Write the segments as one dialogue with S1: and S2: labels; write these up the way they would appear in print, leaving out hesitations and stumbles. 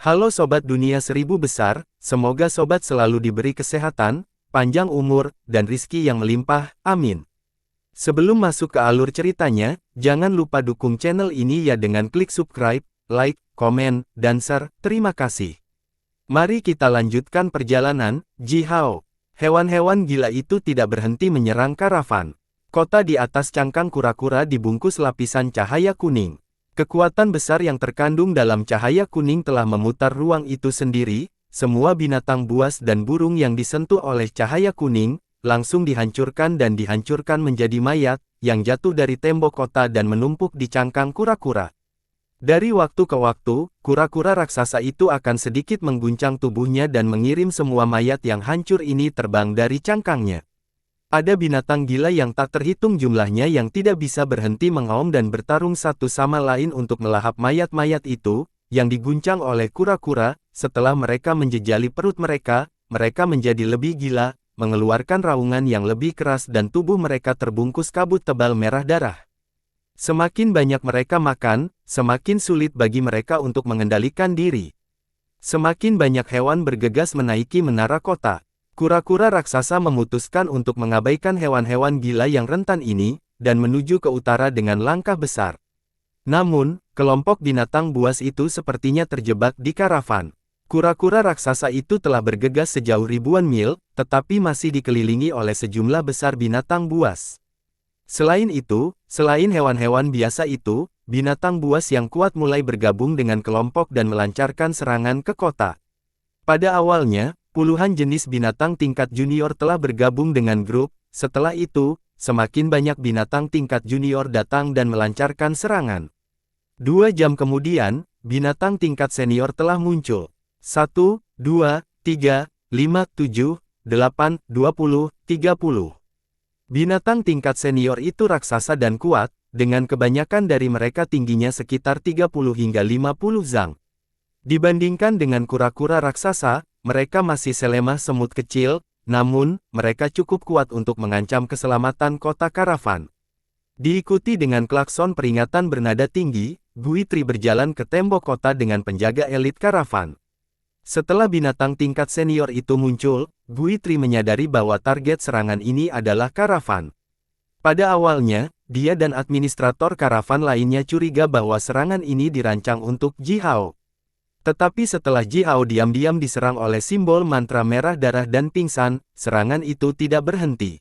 S1: Halo Sobat Dunia Seribu Besar, semoga Sobat selalu diberi kesehatan, panjang umur, dan rizki yang melimpah, amin. Sebelum masuk ke alur ceritanya, jangan lupa dukung channel ini ya dengan klik subscribe, like, komen, dan share, terima kasih. Mari kita lanjutkan perjalanan. Jihao. Hewan-hewan gila itu tidak berhenti menyerang karavan. Kota di atas cangkang kura-kura dibungkus lapisan cahaya kuning. Kekuatan besar yang terkandung dalam cahaya kuning telah memutar ruang itu sendiri. Semua binatang buas dan burung yang disentuh oleh cahaya kuning, langsung dihancurkan dan dihancurkan menjadi mayat, yang jatuh dari tembok kota dan menumpuk di cangkang kura-kura. Dari waktu ke waktu, kura-kura raksasa itu akan sedikit mengguncang tubuhnya dan mengirim semua mayat yang hancur ini terbang dari cangkangnya. Ada binatang gila yang tak terhitung jumlahnya yang tidak bisa berhenti mengaum dan bertarung satu sama lain untuk melahap mayat-mayat itu, yang diguncang oleh kura-kura. Setelah mereka menjejali perut mereka, mereka menjadi lebih gila, mengeluarkan raungan yang lebih keras dan tubuh mereka terbungkus kabut tebal merah darah. Semakin banyak mereka makan, semakin sulit bagi mereka untuk mengendalikan diri. Semakin banyak hewan bergegas menaiki menara kota. Kura-kura raksasa memutuskan untuk mengabaikan hewan-hewan gila yang rentan ini, dan menuju ke utara dengan langkah besar. Namun, kelompok binatang buas itu sepertinya terjebak di karavan. Kura-kura raksasa itu telah bergegas sejauh ribuan mil, tetapi masih dikelilingi oleh sejumlah besar binatang buas. Selain itu, selain hewan-hewan biasa itu, binatang buas yang kuat mulai bergabung dengan kelompok dan melancarkan serangan ke kota. Pada awalnya, puluhan jenis binatang tingkat junior telah bergabung dengan grup. Setelah itu, semakin banyak binatang tingkat junior datang dan melancarkan serangan. 2 jam kemudian, binatang tingkat senior telah muncul. 1, 2, 3, 5, 7, 8, 20, 30. Binatang tingkat senior itu raksasa dan kuat, dengan kebanyakan dari mereka tingginya sekitar 30 hingga 50 zang. Dibandingkan dengan kura-kura raksasa, mereka masih selemah semut kecil, namun, mereka cukup kuat untuk mengancam keselamatan kota karavan. Diikuti dengan klakson peringatan bernada tinggi, Guitri berjalan ke tembok kota dengan penjaga elit karavan. Setelah binatang tingkat senior itu muncul, Guitri menyadari bahwa target serangan ini adalah karavan. Pada awalnya, dia dan administrator karavan lainnya curiga bahwa serangan ini dirancang untuk Jihao. Tetapi setelah Jihao diam-diam diserang oleh simbol mantra merah darah dan pingsan, serangan itu tidak berhenti.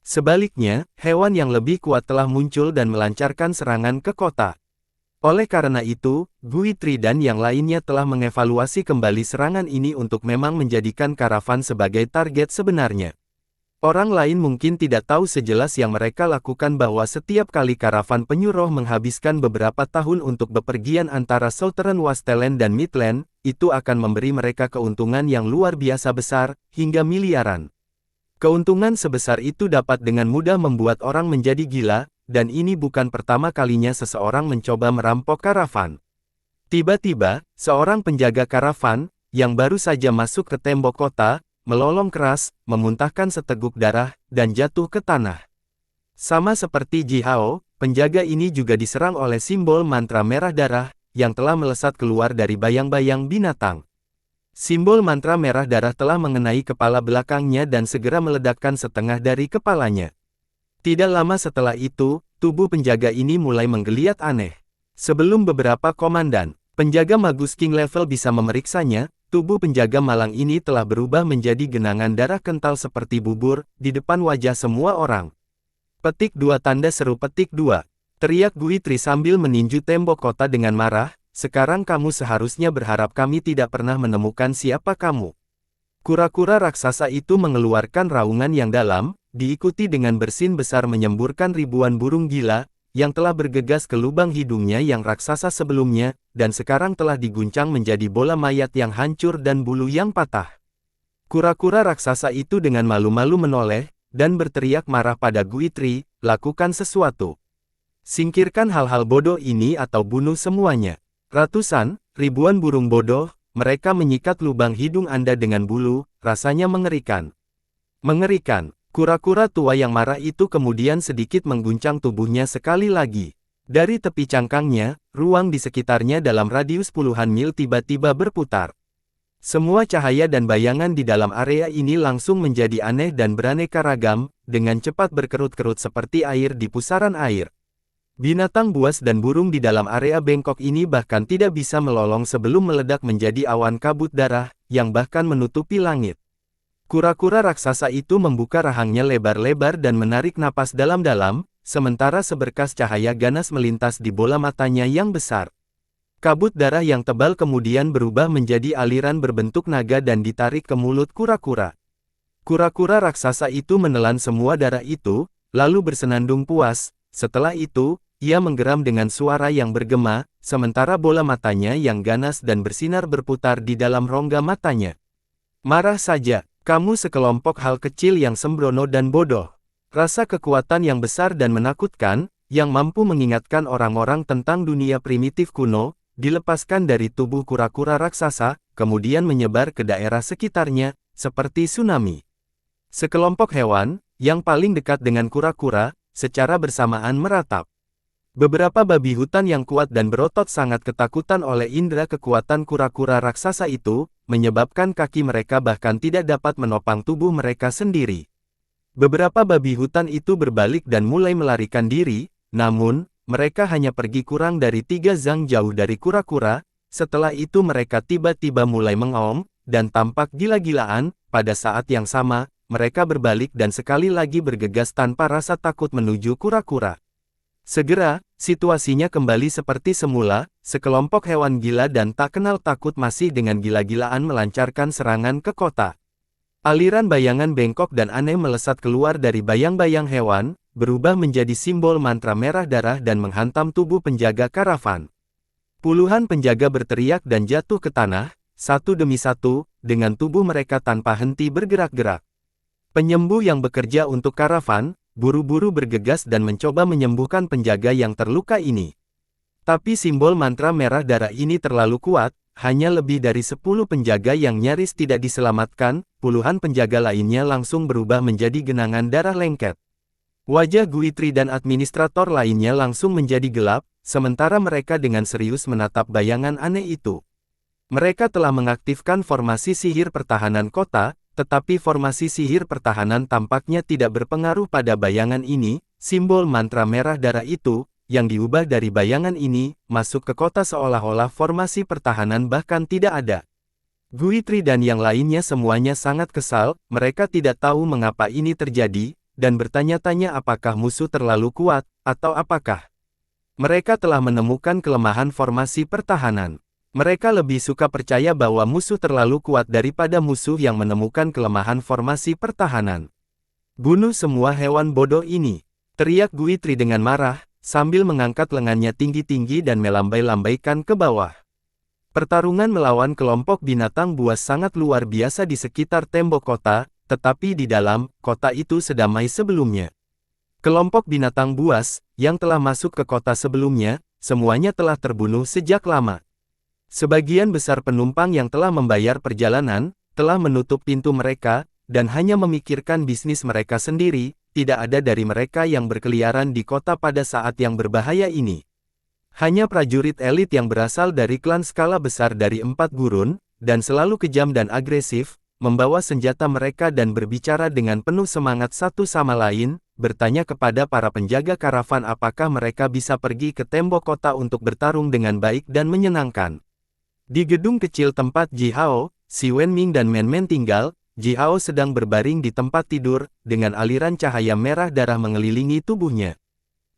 S1: Sebaliknya, hewan yang lebih kuat telah muncul dan melancarkan serangan ke kota. Oleh karena itu, Guitri dan yang lainnya telah mengevaluasi kembali serangan ini untuk memang menjadikan karavan sebagai target sebenarnya. Orang lain mungkin tidak tahu sejelas yang mereka lakukan bahwa setiap kali karavan penyuruh menghabiskan beberapa tahun untuk bepergian antara Southern Wasteland dan Midland, itu akan memberi mereka keuntungan yang luar biasa besar, hingga miliaran. Keuntungan sebesar itu dapat dengan mudah membuat orang menjadi gila, dan ini bukan pertama kalinya seseorang mencoba merampok karavan. Tiba-tiba, seorang penjaga karavan, yang baru saja masuk ke tembok kota, melolong keras, memuntahkan seteguk darah, dan jatuh ke tanah. Sama seperti Jihao, penjaga ini juga diserang oleh simbol mantra merah darah, yang telah melesat keluar dari bayang-bayang binatang. Simbol mantra merah darah telah mengenai kepala belakangnya dan segera meledakkan setengah dari kepalanya. Tidak lama setelah itu, tubuh penjaga ini mulai menggeliat aneh. Sebelum beberapa komandan, penjaga Magus King level bisa memeriksanya, tubuh penjaga malang ini telah berubah menjadi genangan darah kental seperti bubur, di depan wajah semua orang. Petik 2 tanda seru petik 2. Teriak Guitri sambil meninju tembok kota dengan marah, sekarang kamu seharusnya berharap kami tidak pernah menemukan siapa kamu. Kura-kura raksasa itu mengeluarkan raungan yang dalam, diikuti dengan bersin besar menyemburkan ribuan burung gila, yang telah bergegas ke lubang hidungnya yang raksasa sebelumnya, dan sekarang telah diguncang menjadi bola mayat yang hancur dan bulu yang patah. Kura-kura raksasa itu dengan malu-malu menoleh, dan berteriak marah pada Guitri, lakukan sesuatu. Singkirkan hal-hal bodoh ini atau bunuh semuanya. Ratusan, ribuan burung bodoh, mereka menyikat lubang hidung Anda dengan bulu, rasanya mengerikan. Mengerikan. Kura-kura tua yang marah itu kemudian sedikit mengguncang tubuhnya sekali lagi. Dari tepi cangkangnya, ruang di sekitarnya dalam radius puluhan mil tiba-tiba berputar. Semua cahaya dan bayangan di dalam area ini langsung menjadi aneh dan beraneka ragam, dengan cepat berkerut-kerut seperti air di pusaran air. Binatang buas dan burung di dalam area bengkok ini bahkan tidak bisa melolong sebelum meledak menjadi awan kabut darah, yang bahkan menutupi langit. Kura-kura raksasa itu membuka rahangnya lebar-lebar dan menarik napas dalam-dalam, sementara seberkas cahaya ganas melintas di bola matanya yang besar. Kabut darah yang tebal kemudian berubah menjadi aliran berbentuk naga dan ditarik ke mulut kura-kura. Kura-kura raksasa itu menelan semua darah itu, lalu bersenandung puas. Setelah itu, ia menggeram dengan suara yang bergema, sementara bola matanya yang ganas dan bersinar berputar di dalam rongga matanya. Marah saja, kamu sekelompok hal kecil yang sembrono dan bodoh. Rasa kekuatan yang besar dan menakutkan, yang mampu mengingatkan orang-orang tentang dunia primitif kuno, dilepaskan dari tubuh kura-kura raksasa, kemudian menyebar ke daerah sekitarnya, seperti tsunami. Sekelompok hewan, yang paling dekat dengan kura-kura, secara bersamaan meratap. Beberapa babi hutan yang kuat dan berotot sangat ketakutan oleh indera kekuatan kura-kura raksasa itu, menyebabkan kaki mereka bahkan tidak dapat menopang tubuh mereka sendiri. Beberapa babi hutan itu berbalik dan mulai melarikan diri, namun, mereka hanya pergi kurang dari 3 zang jauh dari kura-kura. Setelah itu mereka tiba-tiba mulai mengaum, dan tampak gila-gilaan. Pada saat yang sama, mereka berbalik dan sekali lagi bergegas tanpa rasa takut menuju kura-kura. Segera, situasinya kembali seperti semula, sekelompok hewan gila dan tak kenal takut masih dengan gila-gilaan melancarkan serangan ke kota. Aliran bayangan bengkok dan aneh melesat keluar dari bayang-bayang hewan, berubah menjadi simbol mantra merah darah dan menghantam tubuh penjaga karavan. Puluhan penjaga berteriak dan jatuh ke tanah, satu demi satu, dengan tubuh mereka tanpa henti bergerak-gerak. Penyembuh yang bekerja untuk karavan, buru-buru bergegas dan mencoba menyembuhkan penjaga yang terluka ini. Tapi simbol mantra merah darah ini terlalu kuat, hanya lebih dari 10 penjaga yang nyaris tidak diselamatkan, puluhan penjaga lainnya langsung berubah menjadi genangan darah lengket. Wajah Guitri dan administrator lainnya langsung menjadi gelap, sementara mereka dengan serius menatap bayangan aneh itu. Mereka telah mengaktifkan formasi sihir pertahanan kota, tetapi formasi sihir pertahanan tampaknya tidak berpengaruh pada bayangan ini. Simbol mantra merah darah itu, yang diubah dari bayangan ini, masuk ke kota seolah-olah formasi pertahanan bahkan tidak ada. Guitri dan yang lainnya semuanya sangat kesal, mereka tidak tahu mengapa ini terjadi, dan bertanya-tanya apakah musuh terlalu kuat, atau apakah mereka telah menemukan kelemahan formasi pertahanan. Mereka lebih suka percaya bahwa musuh terlalu kuat daripada musuh yang menemukan kelemahan formasi pertahanan. Bunuh semua hewan bodoh ini, teriak Guitri dengan marah, sambil mengangkat lengannya tinggi-tinggi dan melambai-lambaikan ke bawah. Pertarungan melawan kelompok binatang buas sangat luar biasa di sekitar tembok kota, tetapi di dalam kota itu sedamai sebelumnya. Kelompok binatang buas, yang telah masuk ke kota sebelumnya, semuanya telah terbunuh sejak lama. Sebagian besar penumpang yang telah membayar perjalanan, telah menutup pintu mereka, dan hanya memikirkan bisnis mereka sendiri. Tidak ada dari mereka yang berkeliaran di kota pada saat yang berbahaya ini. Hanya prajurit elit yang berasal dari klan skala besar dari 4 gurun, dan selalu kejam dan agresif, membawa senjata mereka dan berbicara dengan penuh semangat satu sama lain, bertanya kepada para penjaga karavan apakah mereka bisa pergi ke tembok kota untuk bertarung dengan baik dan menyenangkan. Di gedung kecil tempat Ji Hao, Si Wenming dan Men Men tinggal, Ji Hao sedang berbaring di tempat tidur, dengan aliran cahaya merah darah mengelilingi tubuhnya.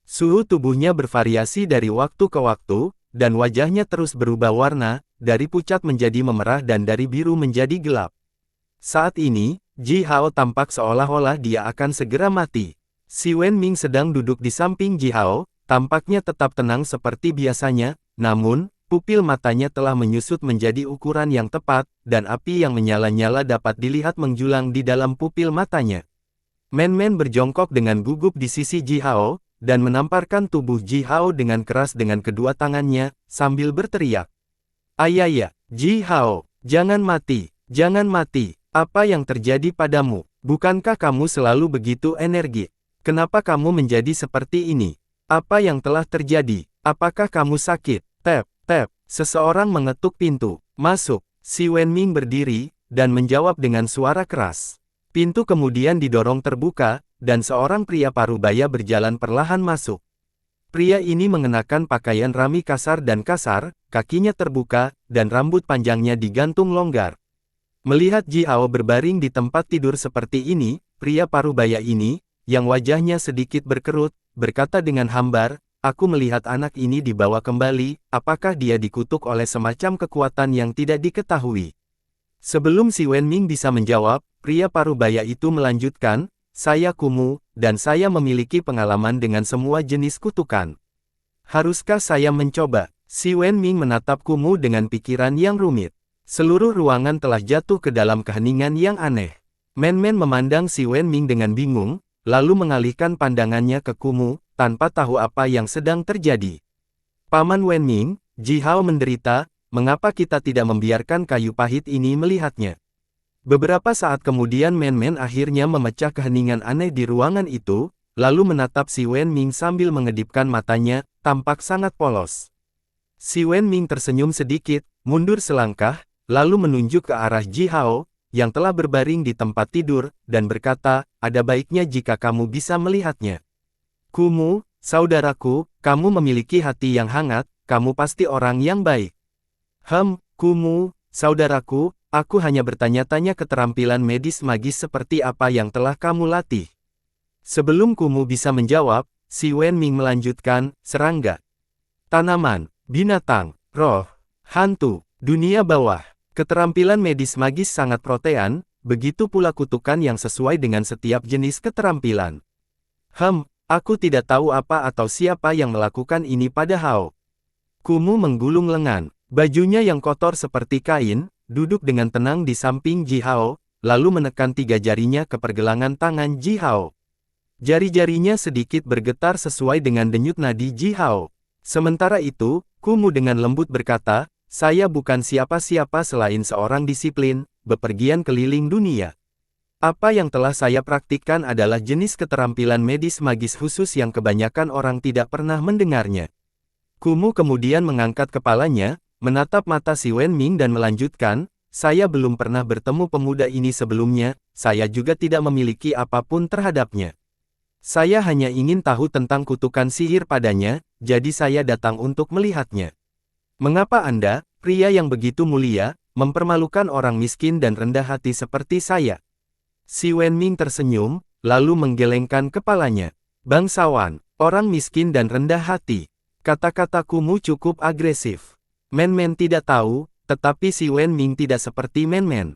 S1: Suhu tubuhnya bervariasi dari waktu ke waktu, dan wajahnya terus berubah warna, dari pucat menjadi memerah dan dari biru menjadi gelap. Saat ini, Ji Hao tampak seolah-olah dia akan segera mati. Si Wenming sedang duduk di samping Ji Hao, tampaknya tetap tenang seperti biasanya, namun, pupil matanya telah menyusut menjadi ukuran yang tepat, dan api yang menyala-nyala dapat dilihat menjulang di dalam pupil matanya. Men Men berjongkok dengan gugup di sisi Ji Hao, dan menamparkan tubuh Ji Hao dengan keras dengan kedua tangannya, sambil berteriak. Ayaya, Ji Hao, jangan mati, jangan mati, apa yang terjadi padamu? Bukankah kamu selalu begitu energik? Kenapa kamu menjadi seperti ini? Apa yang telah terjadi? Apakah kamu sakit? Tap, tap. Seseorang mengetuk pintu. Masuk. Si Wenming berdiri, dan menjawab dengan suara keras. Pintu kemudian didorong terbuka, dan seorang pria parubaya berjalan perlahan masuk. Pria ini mengenakan pakaian rami kasar dan kasar, kakinya terbuka, dan rambut panjangnya digantung longgar. Melihat Ji Hao berbaring di tempat tidur seperti ini, pria parubaya ini, yang wajahnya sedikit berkerut, berkata dengan hambar, "Aku melihat anak ini dibawa kembali, apakah dia dikutuk oleh semacam kekuatan yang tidak diketahui?" Sebelum si Wenming bisa menjawab, pria parubaya itu melanjutkan, "Saya kumuh, dan saya memiliki pengalaman dengan semua jenis kutukan. Haruskah saya mencoba?" Si Wenming menatap kumuh dengan pikiran yang rumit. Seluruh ruangan telah jatuh ke dalam keheningan yang aneh. Men-men memandang si Wenming dengan bingung, lalu mengalihkan pandangannya ke kumuh, tanpa tahu apa yang sedang terjadi. "Paman Wenming, Ji Hao menderita, mengapa kita tidak membiarkan kayu pahit ini melihatnya?" Beberapa saat kemudian men-men akhirnya memecah keheningan aneh di ruangan itu, lalu menatap si Wenming sambil mengedipkan matanya, tampak sangat polos. Si Wenming tersenyum sedikit, mundur selangkah, lalu menunjuk ke arah Ji Hao, yang telah berbaring di tempat tidur, dan berkata, "Ada baiknya jika kamu bisa melihatnya. Kumuh, saudaraku, kamu memiliki hati yang hangat, kamu pasti orang yang baik." Kumuh, saudaraku, aku hanya bertanya-tanya keterampilan medis magis seperti apa yang telah kamu latih. Sebelum Kumuh bisa menjawab, si Wenming melanjutkan, "Serangga, tanaman, binatang, roh, hantu, dunia bawah. Keterampilan medis magis sangat protean, begitu pula kutukan yang sesuai dengan setiap jenis keterampilan. Aku tidak tahu apa atau siapa yang melakukan ini pada Hao." Kumuh menggulung lengan. Bajunya yang kotor seperti kain, duduk dengan tenang di samping Ji Hao, lalu menekan 3 jarinya ke pergelangan tangan Ji Hao. Jari-jarinya sedikit bergetar sesuai dengan denyut nadi Ji Hao. Sementara itu, Kumuh dengan lembut berkata, "Saya bukan siapa-siapa selain seorang disiplin, bepergian keliling dunia. Apa yang telah saya praktikkan adalah jenis keterampilan medis magis khusus yang kebanyakan orang tidak pernah mendengarnya." Kumuh kemudian mengangkat kepalanya, menatap mata si Wenming dan melanjutkan, "Saya belum pernah bertemu pemuda ini sebelumnya, saya juga tidak memiliki apapun terhadapnya. Saya hanya ingin tahu tentang kutukan sihir padanya, jadi saya datang untuk melihatnya. Mengapa Anda, pria yang begitu mulia, mempermalukan orang miskin dan rendah hati seperti saya?" Si Wenming tersenyum, lalu menggelengkan kepalanya. "Bangsawan, orang miskin dan rendah hati." Kata-kata Kumuh cukup agresif. Men-men tidak tahu, tetapi si Wenming tidak seperti men-men.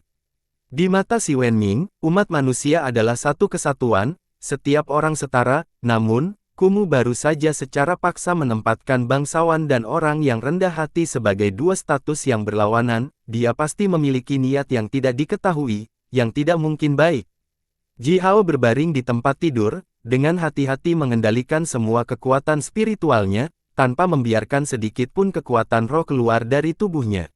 S1: Di mata si Wenming, umat manusia adalah satu kesatuan, setiap orang setara, namun, Kumuh baru saja secara paksa menempatkan bangsawan dan orang yang rendah hati sebagai dua status yang berlawanan, dia pasti memiliki niat yang tidak diketahui, yang tidak mungkin baik. Ji Hao berbaring di tempat tidur, dengan hati-hati mengendalikan semua kekuatan spiritualnya, tanpa membiarkan sedikit pun kekuatan roh keluar dari tubuhnya.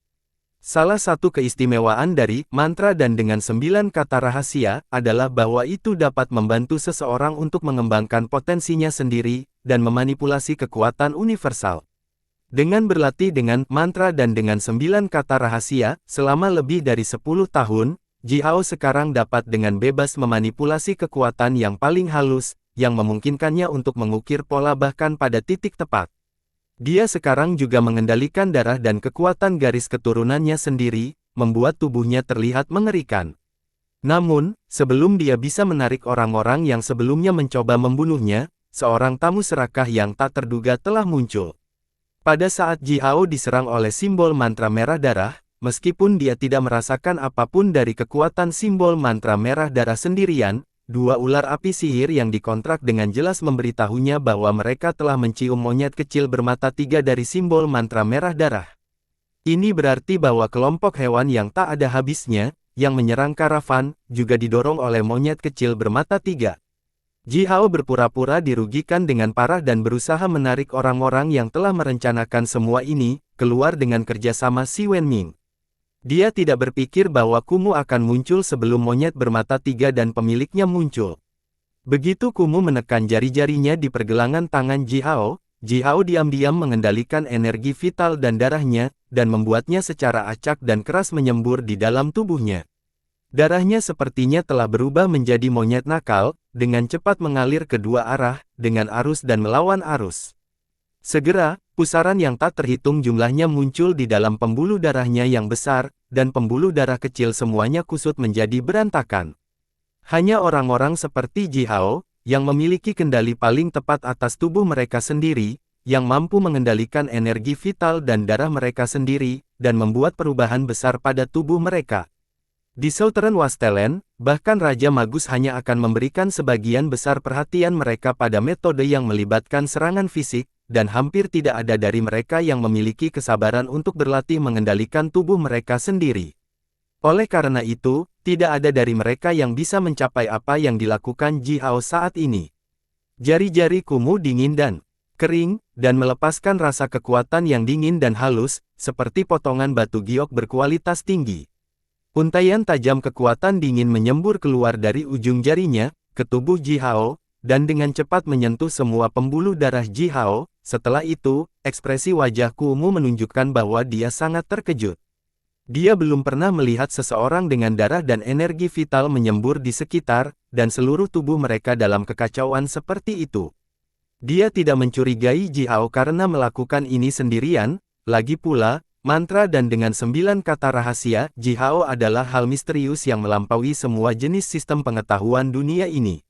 S1: Salah satu keistimewaan dari mantra dan dengan 9 kata rahasia, adalah bahwa itu dapat membantu seseorang untuk mengembangkan potensinya sendiri, dan memanipulasi kekuatan universal. Dengan berlatih dengan mantra dan dengan 9 kata rahasia, selama lebih dari 10 tahun, Ji Hao sekarang dapat dengan bebas memanipulasi kekuatan yang paling halus, yang memungkinkannya untuk mengukir pola bahkan pada titik tepat. Dia sekarang juga mengendalikan darah dan kekuatan garis keturunannya sendiri, membuat tubuhnya terlihat mengerikan. Namun, sebelum dia bisa menarik orang-orang yang sebelumnya mencoba membunuhnya, seorang tamu serakah yang tak terduga telah muncul. Pada saat Ji Hao diserang oleh simbol mantra merah darah, meskipun dia tidak merasakan apapun dari kekuatan simbol mantra merah darah sendirian, 2 ular api sihir yang dikontrak dengan jelas memberitahunya bahwa mereka telah mencium monyet kecil bermata 3 dari simbol mantra merah darah. Ini berarti bahwa kelompok hewan yang tak ada habisnya, yang menyerang karavan, juga didorong oleh monyet kecil bermata 3. Ji Hao berpura-pura dirugikan dengan parah dan berusaha menarik orang-orang yang telah merencanakan semua ini, keluar dengan kerjasama si Wenming. Dia tidak berpikir bahwa Kumuh akan muncul sebelum monyet bermata 3 dan pemiliknya muncul. Begitu Kumu menekan jari-jarinya di pergelangan tangan Jihao diam-diam mengendalikan energi vital dan darahnya, dan membuatnya secara acak dan keras menyembur di dalam tubuhnya. Darahnya sepertinya telah berubah menjadi monyet nakal, dengan cepat mengalir ke dua arah, dengan arus dan melawan arus. Segera, pusaran yang tak terhitung jumlahnya muncul di dalam pembuluh darahnya yang besar, dan pembuluh darah kecil semuanya kusut menjadi berantakan. Hanya orang-orang seperti Jihao, yang memiliki kendali paling tepat atas tubuh mereka sendiri, yang mampu mengendalikan energi vital dan darah mereka sendiri, dan membuat perubahan besar pada tubuh mereka. Di Southern Wastelen, bahkan Raja Magus hanya akan memberikan sebagian besar perhatian mereka pada metode yang melibatkan serangan fisik, dan hampir tidak ada dari mereka yang memiliki kesabaran untuk berlatih mengendalikan tubuh mereka sendiri. Oleh karena itu, tidak ada dari mereka yang bisa mencapai apa yang dilakukan Jihao saat ini. Jari-jari Kumu dingin dan kering, dan melepaskan rasa kekuatan yang dingin dan halus, seperti potongan batu giok berkualitas tinggi. Untaian tajam kekuatan dingin menyembur keluar dari ujung jarinya, ke tubuh Jihao, dan dengan cepat menyentuh semua pembuluh darah Jihao. Setelah itu, ekspresi wajah Kumu menunjukkan bahwa dia sangat terkejut. Dia belum pernah melihat seseorang dengan darah dan energi vital menyembur di sekitar, dan seluruh tubuh mereka dalam kekacauan seperti itu. Dia tidak mencurigai Jihao karena melakukan ini sendirian, lagi pula, mantra dan dengan 9 kata rahasia, Jihao adalah hal misterius yang melampaui semua jenis sistem pengetahuan dunia ini.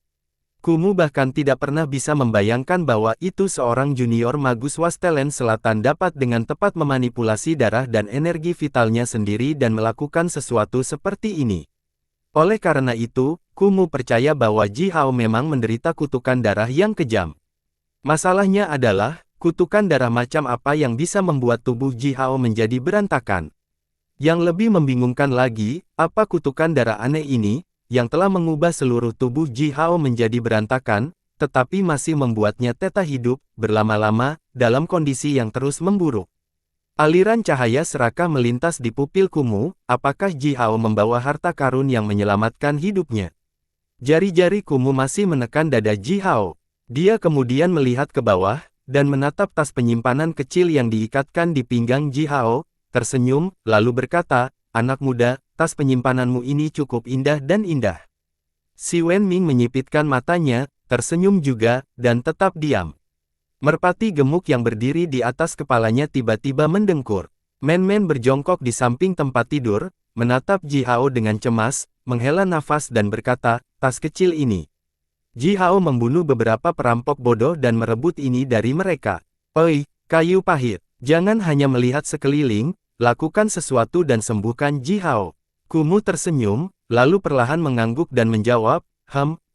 S1: Kumu bahkan tidak pernah bisa membayangkan bahwa itu seorang junior magus Wastelen Selatan dapat dengan tepat memanipulasi darah dan energi vitalnya sendiri dan melakukan sesuatu seperti ini. Oleh karena itu, Kumu percaya bahwa Jihao memang menderita kutukan darah yang kejam. Masalahnya adalah, kutukan darah macam apa yang bisa membuat tubuh Jihao menjadi berantakan. Yang lebih membingungkan lagi, apa kutukan darah aneh ini, yang telah mengubah seluruh tubuh Jihao menjadi berantakan, tetapi masih membuatnya tetap hidup, berlama-lama, dalam kondisi yang terus memburuk. Aliran cahaya serakah melintas di pupil Kumu, apakah Jihao membawa harta karun yang menyelamatkan hidupnya? Jari-jari Kumu masih menekan dada Jihao. Dia kemudian melihat ke bawah, dan menatap tas penyimpanan kecil yang diikatkan di pinggang Jihao, tersenyum, lalu berkata, "Anak muda, tas penyimpananmu ini cukup indah dan indah." Si Wenming menyipitkan matanya, tersenyum juga, dan tetap diam. Merpati gemuk yang berdiri di atas kepalanya tiba-tiba mendengkur. Men-men berjongkok di samping tempat tidur, menatap Jihao dengan cemas, menghela nafas dan berkata, "Tas kecil ini." Jihao membunuh beberapa perampok bodoh dan merebut ini dari mereka. "Oi, kayu pahit, jangan hanya melihat sekeliling, lakukan sesuatu dan sembuhkan Jihao." Kumu tersenyum, lalu perlahan mengangguk dan menjawab,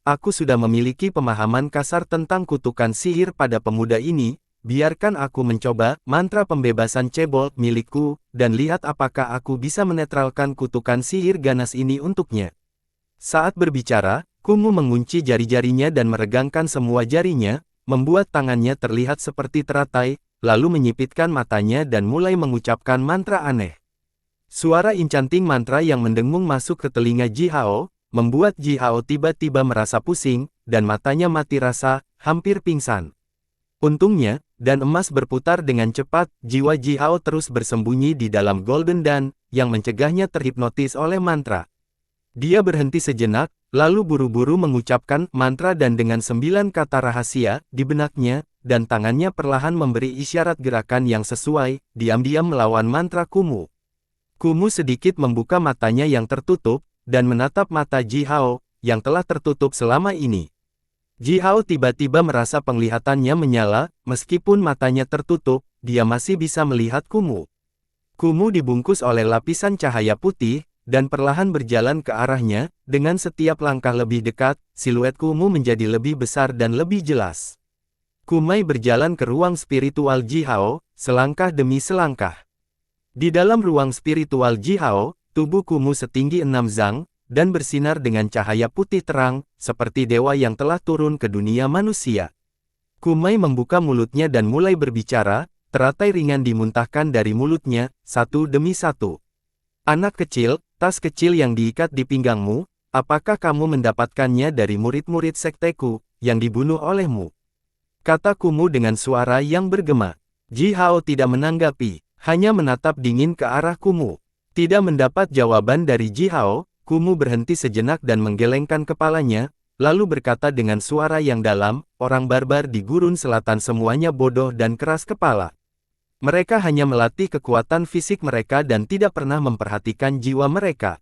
S1: aku sudah memiliki pemahaman kasar tentang kutukan sihir pada pemuda ini, biarkan aku mencoba mantra pembebasan cebol milikku, dan lihat apakah aku bisa menetralkan kutukan sihir ganas ini untuknya." Saat berbicara, Kumu mengunci jari-jarinya dan meregangkan semua jarinya, membuat tangannya terlihat seperti teratai, lalu menyipitkan matanya dan mulai mengucapkan mantra aneh. Suara incanting mantra yang mendengung masuk ke telinga Jihao, membuat Jihao tiba-tiba merasa pusing, dan matanya mati rasa, hampir pingsan. Untungnya, dan emas berputar dengan cepat, jiwa Jihao terus bersembunyi di dalam Golden Dan, yang mencegahnya terhipnotis oleh mantra. Dia berhenti sejenak, lalu buru-buru mengucapkan mantra dan dengan 9 kata rahasia di benaknya, dan tangannya perlahan memberi isyarat gerakan yang sesuai, diam-diam melawan mantra Kumu. Kumu sedikit membuka matanya yang tertutup, dan menatap mata Jihao, yang telah tertutup selama ini. Jihao tiba-tiba merasa penglihatannya menyala, meskipun matanya tertutup, dia masih bisa melihat Kumu. Kumu dibungkus oleh lapisan cahaya putih, dan perlahan berjalan ke arahnya, dengan setiap langkah lebih dekat, siluet Kumu menjadi lebih besar dan lebih jelas. Kumai berjalan ke ruang spiritual Jihao, selangkah demi selangkah. Di dalam ruang spiritual Jihao, tubuh Kumu setinggi 6 zang, dan bersinar dengan cahaya putih terang, seperti dewa yang telah turun ke dunia manusia. Kumai membuka mulutnya dan mulai berbicara, teratai ringan dimuntahkan dari mulutnya, satu demi satu. "Anak kecil, tas kecil yang diikat di pinggangmu, apakah kamu mendapatkannya dari murid-murid sekteku, yang dibunuh olehmu? Kata Kumu dengan suara yang bergema. Ji Hao tidak menanggapi, hanya menatap dingin ke arah Kumu. Tidak mendapat jawaban dari Ji Hao, Kumu berhenti sejenak dan menggelengkan kepalanya, lalu berkata dengan suara yang dalam, orang barbar di gurun selatan semuanya bodoh dan keras kepala. Mereka hanya melatih kekuatan fisik mereka dan tidak pernah memperhatikan jiwa mereka.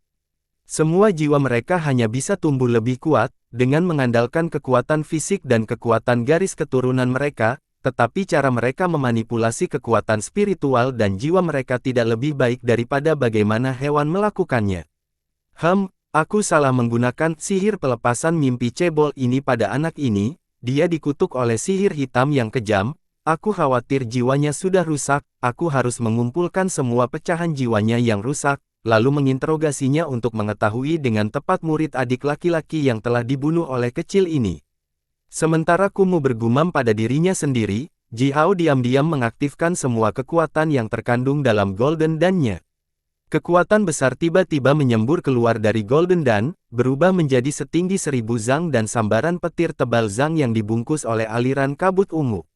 S1: Semua jiwa mereka hanya bisa tumbuh lebih kuat, dengan mengandalkan kekuatan fisik dan kekuatan garis keturunan mereka, tetapi cara mereka memanipulasi kekuatan spiritual dan jiwa mereka tidak lebih baik daripada bagaimana hewan melakukannya. Aku salah menggunakan sihir pelepasan mimpi cebol ini pada anak ini, dia dikutuk oleh sihir hitam yang kejam, aku khawatir jiwanya sudah rusak, aku harus mengumpulkan semua pecahan jiwanya yang rusak, lalu menginterogasinya untuk mengetahui dengan tepat murid adik laki-laki yang telah dibunuh oleh kecil ini. Sementara Kumu bergumam pada dirinya sendiri, Ji Hao diam-diam mengaktifkan semua kekuatan yang terkandung dalam Golden Dan-nya. Kekuatan besar tiba-tiba menyembur keluar dari Golden Dan, berubah menjadi setinggi 1000 zang dan sambaran petir tebal zang yang dibungkus oleh aliran kabut ungu.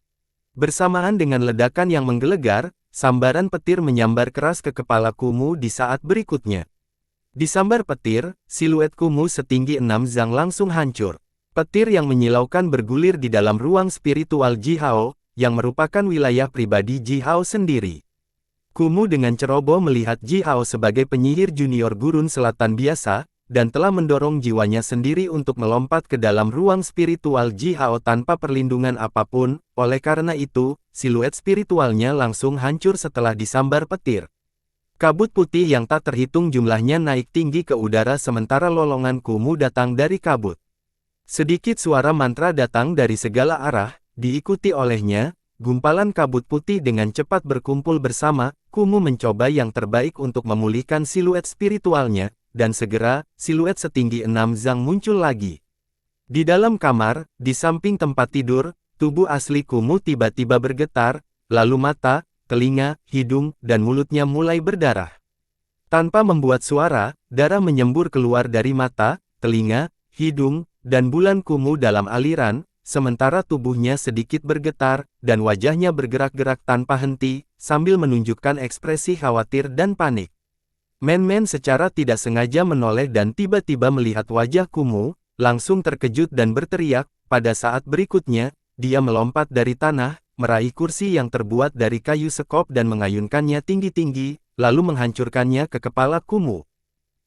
S1: Bersamaan dengan ledakan yang menggelegar, sambaran petir menyambar keras ke kepala Kumu di saat berikutnya. Disambar petir, siluet Kumu setinggi 6 zang langsung hancur. Petir yang menyilaukan bergulir di dalam ruang spiritual Ji Hao, yang merupakan wilayah pribadi Ji Hao sendiri. Kumu dengan ceroboh melihat Ji Hao sebagai penyihir junior gurun selatan biasa, dan telah mendorong jiwanya sendiri untuk melompat ke dalam ruang spiritual Ji Hao tanpa perlindungan apapun, oleh karena itu, siluet spiritualnya langsung hancur setelah disambar petir. Kabut putih yang tak terhitung jumlahnya naik tinggi ke udara sementara lolongan Kumu datang dari kabut. Sedikit suara mantra datang dari segala arah, diikuti olehnya, gumpalan kabut putih dengan cepat berkumpul bersama, Kumu mencoba yang terbaik untuk memulihkan siluet spiritualnya, dan segera, siluet setinggi 6 zang muncul lagi. Di dalam kamar, di samping tempat tidur, tubuh asli Kumu tiba-tiba bergetar, lalu mata, telinga, hidung, dan mulutnya mulai berdarah. Tanpa membuat suara, darah menyembur keluar dari mata, telinga, hidung, dan bulan Kumu dalam aliran, sementara tubuhnya sedikit bergetar, dan wajahnya bergerak-gerak tanpa henti, sambil menunjukkan ekspresi khawatir dan panik. Men-men secara tidak sengaja menoleh dan tiba-tiba melihat wajah Kumu, langsung terkejut dan berteriak, pada saat berikutnya, dia melompat dari tanah, meraih kursi yang terbuat dari kayu sekop dan mengayunkannya tinggi-tinggi, lalu menghancurkannya ke kepala Kumu.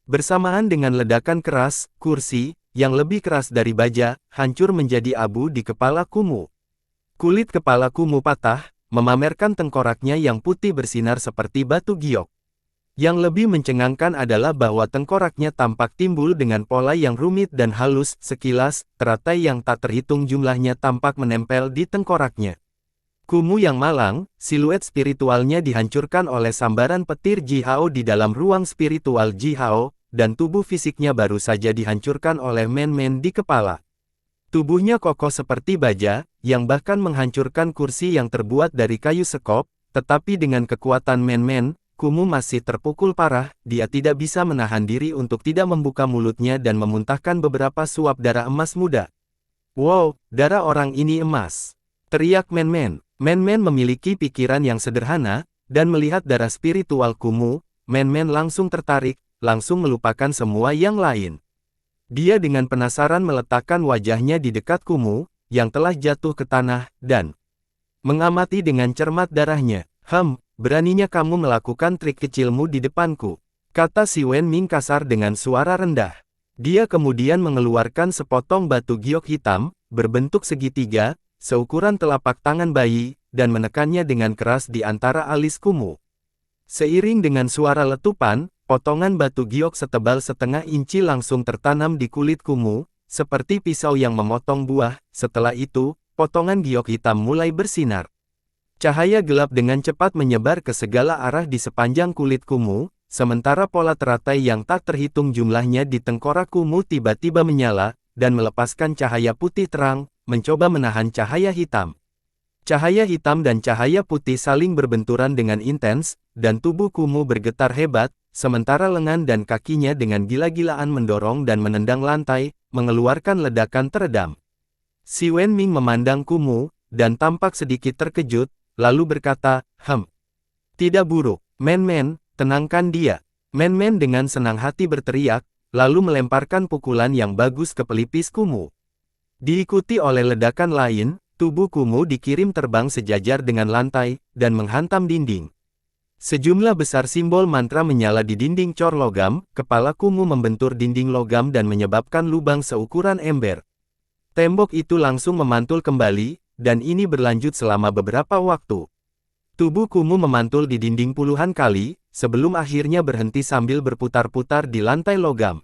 S1: Bersamaan dengan ledakan keras, kursi, yang lebih keras dari baja, hancur menjadi abu di kepala Kumu. Kulit kepala Kumu patah, memamerkan tengkoraknya yang putih bersinar seperti batu giok. Yang lebih mencengangkan adalah bahwa tengkoraknya tampak timbul dengan pola yang rumit dan halus, sekilas, teratai yang tak terhitung jumlahnya tampak menempel di tengkoraknya. Kumu yang malang, siluet spiritualnya dihancurkan oleh sambaran petir Ji Hao di dalam ruang spiritual Ji Hao, dan tubuh fisiknya baru saja dihancurkan oleh men-men di kepala. Tubuhnya kokoh seperti baja, yang bahkan menghancurkan kursi yang terbuat dari kayu sekop, tetapi dengan kekuatan men-men, Kumu masih terpukul parah, dia tidak bisa menahan diri untuk tidak membuka mulutnya dan memuntahkan beberapa suap darah emas muda. Wow, darah orang ini emas! Teriak men-men. Men-men memiliki pikiran yang sederhana, dan melihat darah spiritual Kumu, men-men langsung tertarik, langsung melupakan semua yang lain. Dia dengan penasaran meletakkan wajahnya di dekat Kumu, yang telah jatuh ke tanah, dan mengamati dengan cermat darahnya. Beraninya kamu melakukan trik kecilmu di depanku, kata Si Wenming kasar dengan suara rendah. Dia kemudian mengeluarkan sepotong batu giok hitam, berbentuk segitiga, seukuran telapak tangan bayi, dan menekannya dengan keras di antara alis Kumu. Seiring dengan suara letupan, potongan batu giok setebal setengah inci langsung tertanam di kulit Kumu, seperti pisau yang memotong buah. Setelah itu, potongan giok hitam mulai bersinar. Cahaya gelap dengan cepat menyebar ke segala arah di sepanjang kulit Kumu, sementara pola teratai yang tak terhitung jumlahnya di tengkorak Kumu tiba-tiba menyala, dan melepaskan cahaya putih terang, mencoba menahan cahaya hitam. Cahaya hitam dan cahaya putih saling berbenturan dengan intens, dan tubuh Kumu bergetar hebat, sementara lengan dan kakinya dengan gila-gilaan mendorong dan menendang lantai, mengeluarkan ledakan teredam. Si Wenming memandang Kumu, dan tampak sedikit terkejut, lalu berkata, Tidak buruk, Men-Men, tenangkan dia. Men-Men dengan senang hati berteriak, lalu melemparkan pukulan yang bagus ke pelipis Kumu. Diikuti oleh ledakan lain, tubuh Kumu dikirim terbang sejajar dengan lantai, dan menghantam dinding. Sejumlah besar simbol mantra menyala di dinding cor logam, kepala Kumu membentur dinding logam dan menyebabkan lubang seukuran ember. Tembok itu langsung memantul kembali, dan ini berlanjut selama beberapa waktu. Tubuh Kumu memantul di dinding puluhan kali, sebelum akhirnya berhenti sambil berputar-putar di lantai logam.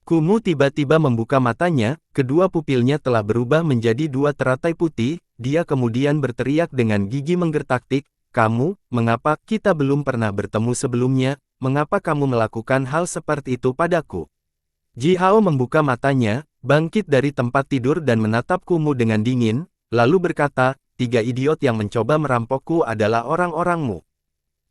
S1: Kumu tiba-tiba membuka matanya, kedua pupilnya telah berubah menjadi dua teratai putih, dia kemudian berteriak dengan gigi menggertaktik, "Kamu, mengapa kita belum pernah bertemu sebelumnya, mengapa kamu melakukan hal seperti itu padaku?" Ji Hao membuka matanya, bangkit dari tempat tidur dan menatap Kumu dengan dingin, lalu berkata, "Tiga idiot yang mencoba merampokku adalah orang-orangmu.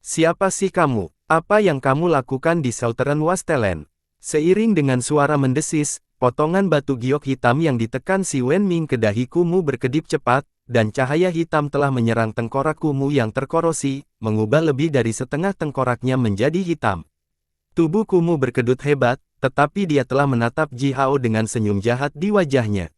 S1: Siapa sih kamu? Apa yang kamu lakukan di Southern Wastland?" Seiring dengan suara mendesis, potongan batu giok hitam yang ditekan si Wenming ke dahi Kumu berkedip cepat, dan cahaya hitam telah menyerang tengkorak Kumu yang terkorosi, mengubah lebih dari setengah tengkoraknya menjadi hitam. Tubuh Kumu berkedut hebat, tetapi dia telah menatap Ji Hao dengan senyum jahat di wajahnya.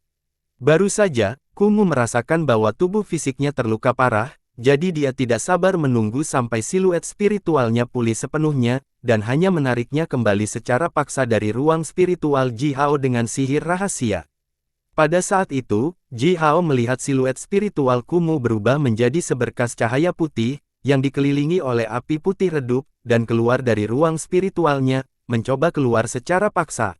S1: Baru saja, Kumu merasakan bahwa tubuh fisiknya terluka parah, jadi dia tidak sabar menunggu sampai siluet spiritualnya pulih sepenuhnya, dan hanya menariknya kembali secara paksa dari ruang spiritual Ji Hao dengan sihir rahasia. Pada saat itu, Ji Hao melihat siluet spiritual Kumu berubah menjadi seberkas cahaya putih, yang dikelilingi oleh api putih redup, dan keluar dari ruang spiritualnya, mencoba keluar secara paksa.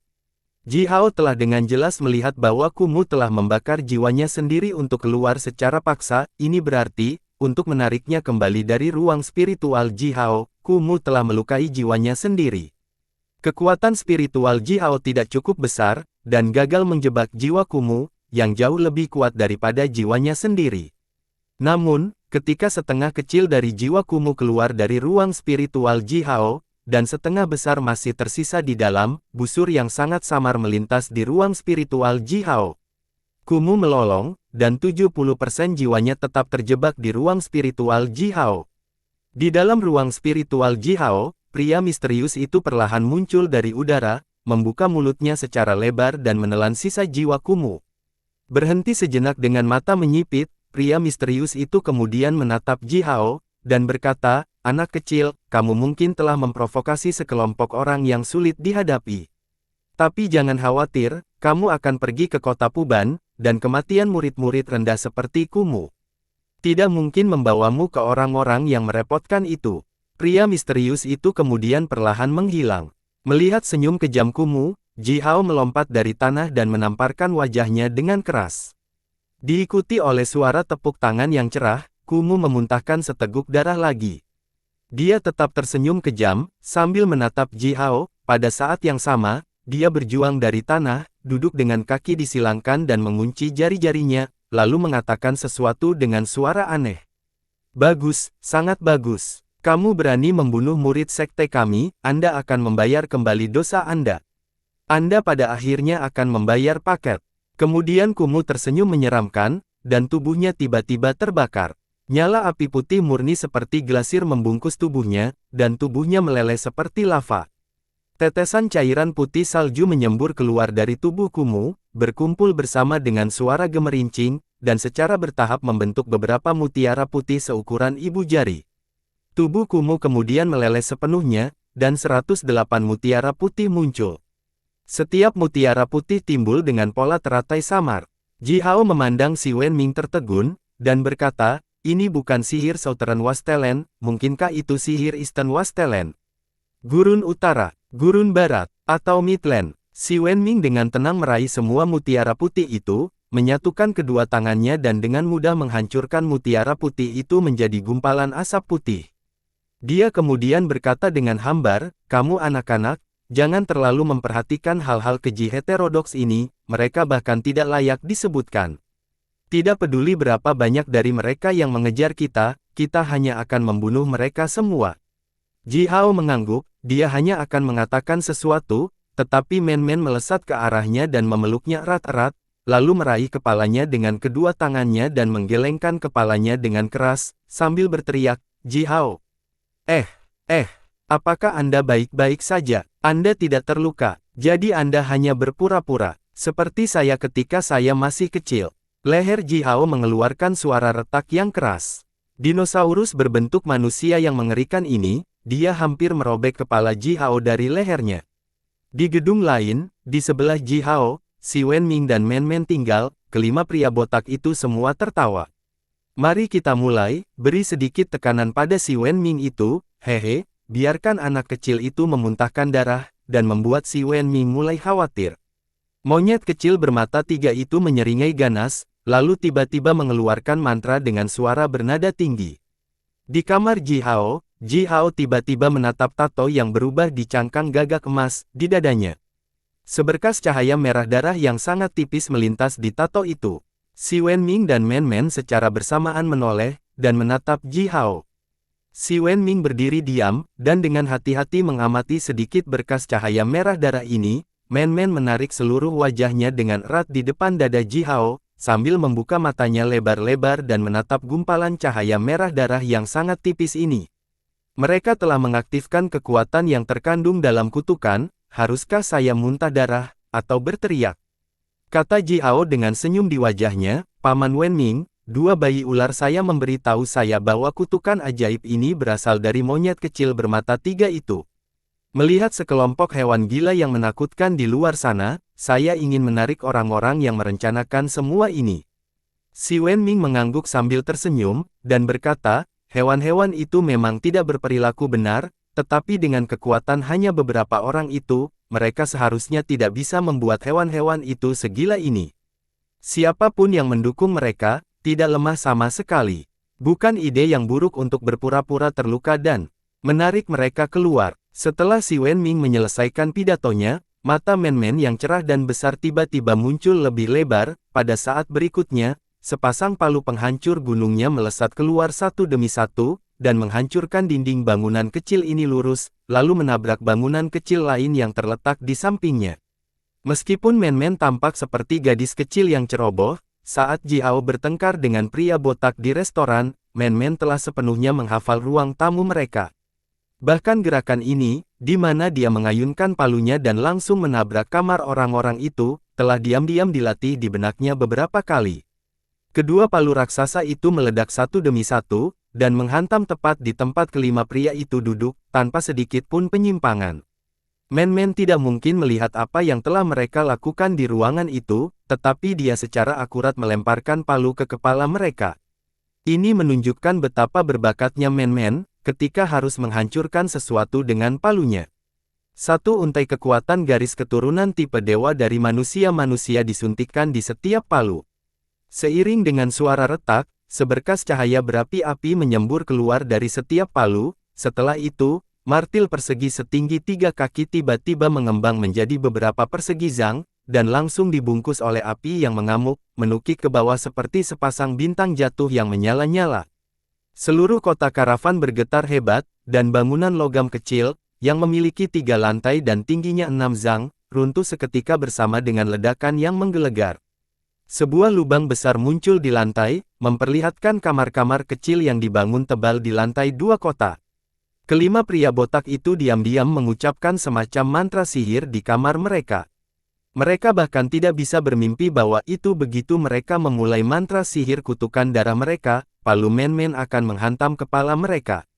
S1: Ji Hao telah dengan jelas melihat bahwa Kumu telah membakar jiwanya sendiri untuk keluar secara paksa, ini berarti, untuk menariknya kembali dari ruang spiritual Ji Hao, Kumu telah melukai jiwanya sendiri. Kekuatan spiritual Ji Hao tidak cukup besar, dan gagal menjebak jiwa Kumu, yang jauh lebih kuat daripada jiwanya sendiri. Namun, ketika setengah kecil dari jiwa Kumu keluar dari ruang spiritual Ji Hao, dan setengah besar masih tersisa di dalam, busur yang sangat samar melintas di ruang spiritual Ji Hao. Kumu melolong, dan 70% jiwanya tetap terjebak di ruang spiritual Ji Hao. Di dalam ruang spiritual Ji Hao, pria misterius itu perlahan muncul dari udara, membuka mulutnya secara lebar dan menelan sisa jiwa Kumu. Berhenti sejenak dengan mata menyipit, pria misterius itu kemudian menatap Ji Hao, dan berkata, "Anak kecil, kamu mungkin telah memprovokasi sekelompok orang yang sulit dihadapi. Tapi jangan khawatir, kamu akan pergi ke kota Puban, dan kematian murid-murid rendah seperti Kumu tidak mungkin membawamu ke orang-orang yang merepotkan itu." Pria misterius itu kemudian perlahan menghilang. Melihat senyum kejam Kumu, Ji Hao melompat dari tanah dan menamparkan wajahnya dengan keras. Diikuti oleh suara tepuk tangan yang cerah, Kumu memuntahkan seteguk darah lagi. Dia tetap tersenyum kejam, sambil menatap Ji Hao. Pada saat yang sama, dia berjuang dari tanah, duduk dengan kaki disilangkan dan mengunci jari-jarinya, lalu mengatakan sesuatu dengan suara aneh. "Bagus, sangat bagus. Kamu berani membunuh murid sekte kami, Anda akan membayar kembali dosa Anda. Anda pada akhirnya akan membayar paket." Kemudian Kumu tersenyum menyeramkan, dan tubuhnya tiba-tiba terbakar. Nyala api putih murni seperti glasir membungkus tubuhnya, dan tubuhnya meleleh seperti lava. Tetesan cairan putih salju menyembur keluar dari tubuh Kumu, berkumpul bersama dengan suara gemerincing, dan secara bertahap membentuk beberapa mutiara putih seukuran ibu jari. Tubuh Kumu kemudian meleleh sepenuhnya, dan 108 mutiara putih muncul. Setiap mutiara putih timbul dengan pola teratai samar. Ji Hao memandang si Wenming tertegun, dan berkata, "Ini bukan sihir Southern Wastland, mungkinkah itu sihir Eastern Wastland? Gurun Utara, Gurun Barat, atau Midland?" Si Wenming dengan tenang meraih semua mutiara putih itu, menyatukan kedua tangannya dan dengan mudah menghancurkan mutiara putih itu menjadi gumpalan asap putih. Dia kemudian berkata dengan hambar, "Kamu anak-anak, jangan terlalu memperhatikan hal-hal keji heterodoks ini, mereka bahkan tidak layak disebutkan. Tidak peduli berapa banyak dari mereka yang mengejar kita, kita hanya akan membunuh mereka semua. Ji Hao mengangguk, dia hanya akan mengatakan sesuatu, tetapi Men-Men melesat ke arahnya dan memeluknya erat-erat, lalu meraih kepalanya dengan kedua tangannya dan menggelengkan kepalanya dengan keras, sambil berteriak, Ji Hao. Apakah Anda baik-baik saja? Anda tidak terluka, jadi Anda hanya berpura-pura, seperti saya ketika saya masih kecil. Leher Ji Hao mengeluarkan suara retak yang keras. Dinosaurus berbentuk manusia yang mengerikan ini, dia hampir merobek kepala Ji Hao dari lehernya. Di gedung lain, di sebelah Ji Hao, Si Wenming dan Men-Men tinggal, kelima pria botak itu semua tertawa. Mari kita mulai, beri sedikit tekanan pada Si Wenming itu, hehe, biarkan anak kecil itu memuntahkan darah, dan membuat Si Wenming mulai khawatir. Monyet kecil bermata tiga itu menyeringai ganas, lalu tiba-tiba mengeluarkan mantra dengan suara bernada tinggi. Di kamar Ji Hao tiba-tiba menatap tato yang berubah di cangkang gagak emas di dadanya. Seberkas cahaya merah darah yang sangat tipis melintas di tato itu. Si Wenming dan Men-Men secara bersamaan menoleh, dan menatap Ji Hao. Si Wenming berdiri diam, dan dengan hati-hati mengamati sedikit berkas cahaya merah darah ini. Men-Men menarik seluruh wajahnya dengan erat di depan dada Ji Hao, sambil membuka matanya lebar-lebar dan menatap gumpalan cahaya merah darah yang sangat tipis ini. Mereka telah mengaktifkan kekuatan yang terkandung dalam kutukan, haruskah saya muntah darah, atau berteriak? Kata Ji Hao dengan senyum di wajahnya, Paman Wenming, dua bayi ular saya memberitahu saya bahwa kutukan ajaib ini berasal dari monyet kecil bermata tiga itu. Melihat sekelompok hewan gila yang menakutkan di luar sana, saya ingin menarik orang-orang yang merencanakan semua ini. Si Wenming mengangguk sambil tersenyum, dan berkata, hewan-hewan itu memang tidak berperilaku benar, tetapi dengan kekuatan hanya beberapa orang itu, mereka seharusnya tidak bisa membuat hewan-hewan itu segila ini. Siapapun yang mendukung mereka, tidak lemah sama sekali. Bukan ide yang buruk untuk berpura-pura terluka dan menarik mereka keluar. Setelah Si Wenming menyelesaikan pidatonya, mata Men-Men yang cerah dan besar tiba-tiba muncul lebih lebar. Pada saat berikutnya, sepasang palu penghancur gunungnya melesat keluar satu demi satu, dan menghancurkan dinding bangunan kecil ini lurus, lalu menabrak bangunan kecil lain yang terletak di sampingnya. Meskipun Men-Men tampak seperti gadis kecil yang ceroboh, saat Ji Hao bertengkar dengan pria botak di restoran, Men-Men telah sepenuhnya menghafal ruang tamu mereka. Bahkan gerakan ini, di mana dia mengayunkan palunya dan langsung menabrak kamar orang-orang itu, telah diam-diam dilatih di benaknya beberapa kali. Kedua palu raksasa itu meledak satu demi satu, dan menghantam tepat di tempat kelima pria itu duduk, tanpa sedikit pun penyimpangan. Men-Men tidak mungkin melihat apa yang telah mereka lakukan di ruangan itu, tetapi dia secara akurat melemparkan palu ke kepala mereka. Ini menunjukkan betapa berbakatnya Men-Men, ketika harus menghancurkan sesuatu dengan palunya. Satu untai kekuatan garis keturunan tipe dewa dari manusia-manusia disuntikkan di setiap palu. Seiring dengan suara retak, seberkas cahaya berapi-api menyembur keluar dari setiap palu. Setelah itu, martil persegi setinggi 3 kaki tiba-tiba mengembang menjadi beberapa persegi zang, dan langsung dibungkus oleh api yang mengamuk, menukik ke bawah seperti sepasang bintang jatuh yang menyala-nyala. Seluruh kota karavan bergetar hebat, dan bangunan logam kecil, yang memiliki 3 lantai dan tingginya 6 zang, runtuh seketika bersama dengan ledakan yang menggelegar. Sebuah lubang besar muncul di lantai, memperlihatkan kamar-kamar kecil yang dibangun tebal di lantai 2 kota. Kelima pria botak itu diam-diam mengucapkan semacam mantra sihir di kamar mereka. Mereka bahkan tidak bisa bermimpi bahwa itu begitu mereka memulai mantra sihir kutukan darah mereka, palu Men-Men akan menghantam kepala mereka.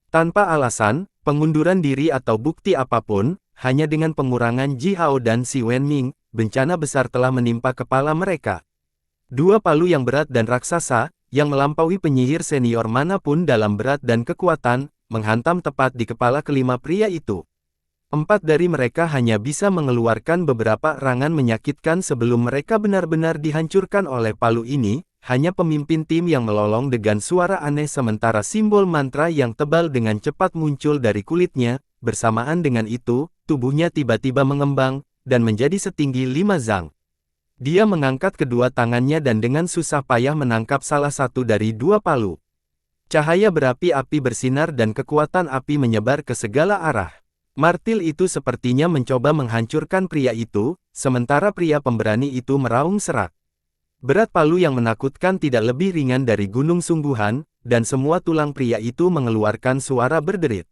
S1: Tanpa alasan, pengunduran diri atau bukti apapun, hanya dengan pengurangan Ji Hao dan Si Wenming, bencana besar telah menimpa kepala mereka. Dua palu yang berat dan raksasa, yang melampaui penyihir senior manapun dalam berat dan kekuatan, menghantam tepat di kepala kelima pria itu. 4 dari mereka hanya bisa mengeluarkan beberapa erangan menyakitkan sebelum mereka benar-benar dihancurkan oleh palu ini. Hanya pemimpin tim yang melolong dengan suara aneh sementara simbol mantra yang tebal dengan cepat muncul dari kulitnya. Bersamaan dengan itu, tubuhnya tiba-tiba mengembang, dan menjadi setinggi 5 zang. Dia mengangkat kedua tangannya dan dengan susah payah menangkap salah satu dari dua palu. Cahaya berapi-api bersinar dan kekuatan api menyebar ke segala arah. Martil itu sepertinya mencoba menghancurkan pria itu, sementara pria pemberani itu meraung serak. Berat palu yang menakutkan tidak lebih ringan dari gunung sungguhan, dan semua tulang pria itu mengeluarkan suara berderit.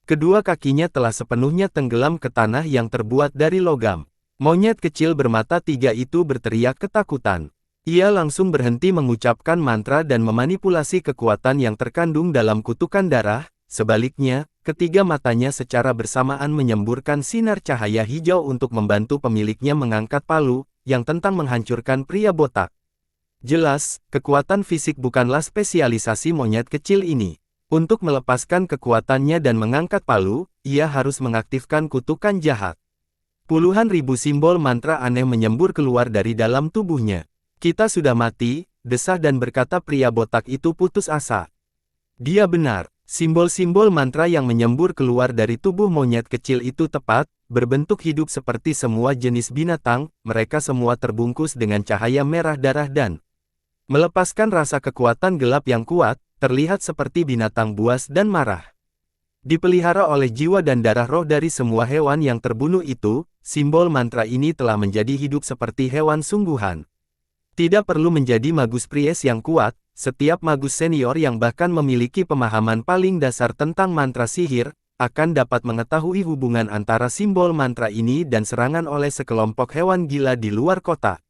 S1: Kedua kakinya telah sepenuhnya tenggelam ke tanah yang terbuat dari logam. Monyet kecil bermata tiga itu berteriak ketakutan. Ia langsung berhenti mengucapkan mantra dan memanipulasi kekuatan yang terkandung dalam kutukan darah. Sebaliknya, ketiga matanya secara bersamaan menyemburkan sinar cahaya hijau untuk membantu pemiliknya mengangkat palu, yang tentang menghancurkan pria botak. Jelas, kekuatan fisik bukanlah spesialisasi monyet kecil ini. Untuk melepaskan kekuatannya dan mengangkat palu, ia harus mengaktifkan kutukan jahat. Puluhan ribu simbol mantra aneh menyembur keluar dari dalam tubuhnya. Kita sudah mati, desah dan berkata pria botak itu putus asa. Dia benar, simbol-simbol mantra yang menyembur keluar dari tubuh monyet kecil itu tepat, berbentuk hidup seperti semua jenis binatang, mereka semua terbungkus dengan cahaya merah darah dan melepaskan rasa kekuatan gelap yang kuat, terlihat seperti binatang buas dan marah. Dipelihara oleh jiwa dan darah roh dari semua hewan yang terbunuh itu, simbol mantra ini telah menjadi hidup seperti hewan sungguhan. Tidak perlu menjadi magus pries yang kuat, setiap magus senior yang bahkan memiliki pemahaman paling dasar tentang mantra sihir, akan dapat mengetahui hubungan antara simbol mantra ini dan serangan oleh sekelompok hewan gila di luar kota.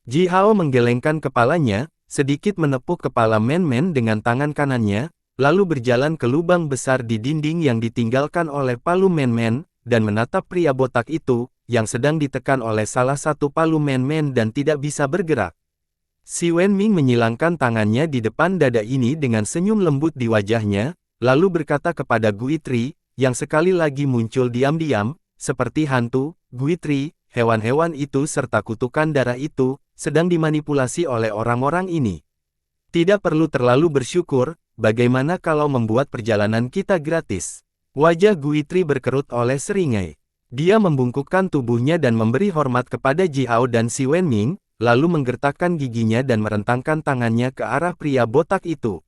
S1: Ji Hao menggelengkan kepalanya, sedikit menepuk kepala Men-Men dengan tangan kanannya, lalu berjalan ke lubang besar di dinding yang ditinggalkan oleh palu Men-Men, dan menatap pria botak itu, yang sedang ditekan oleh salah satu palu Men-Men dan tidak bisa bergerak. Si Wenming menyilangkan tangannya di depan dada ini dengan senyum lembut di wajahnya, lalu berkata kepada Guitri, yang sekali lagi muncul diam-diam, seperti hantu, Guitri, hewan-hewan itu serta kutukan darah itu, sedang dimanipulasi oleh orang-orang ini. Tidak perlu terlalu bersyukur. Bagaimana kalau membuat perjalanan kita gratis? Wajah Guitri berkerut oleh seringai. Dia membungkukkan tubuhnya dan memberi hormat kepada Ji Hao dan Si Wenming, lalu menggertakkan giginya dan merentangkan tangannya ke arah pria botak itu.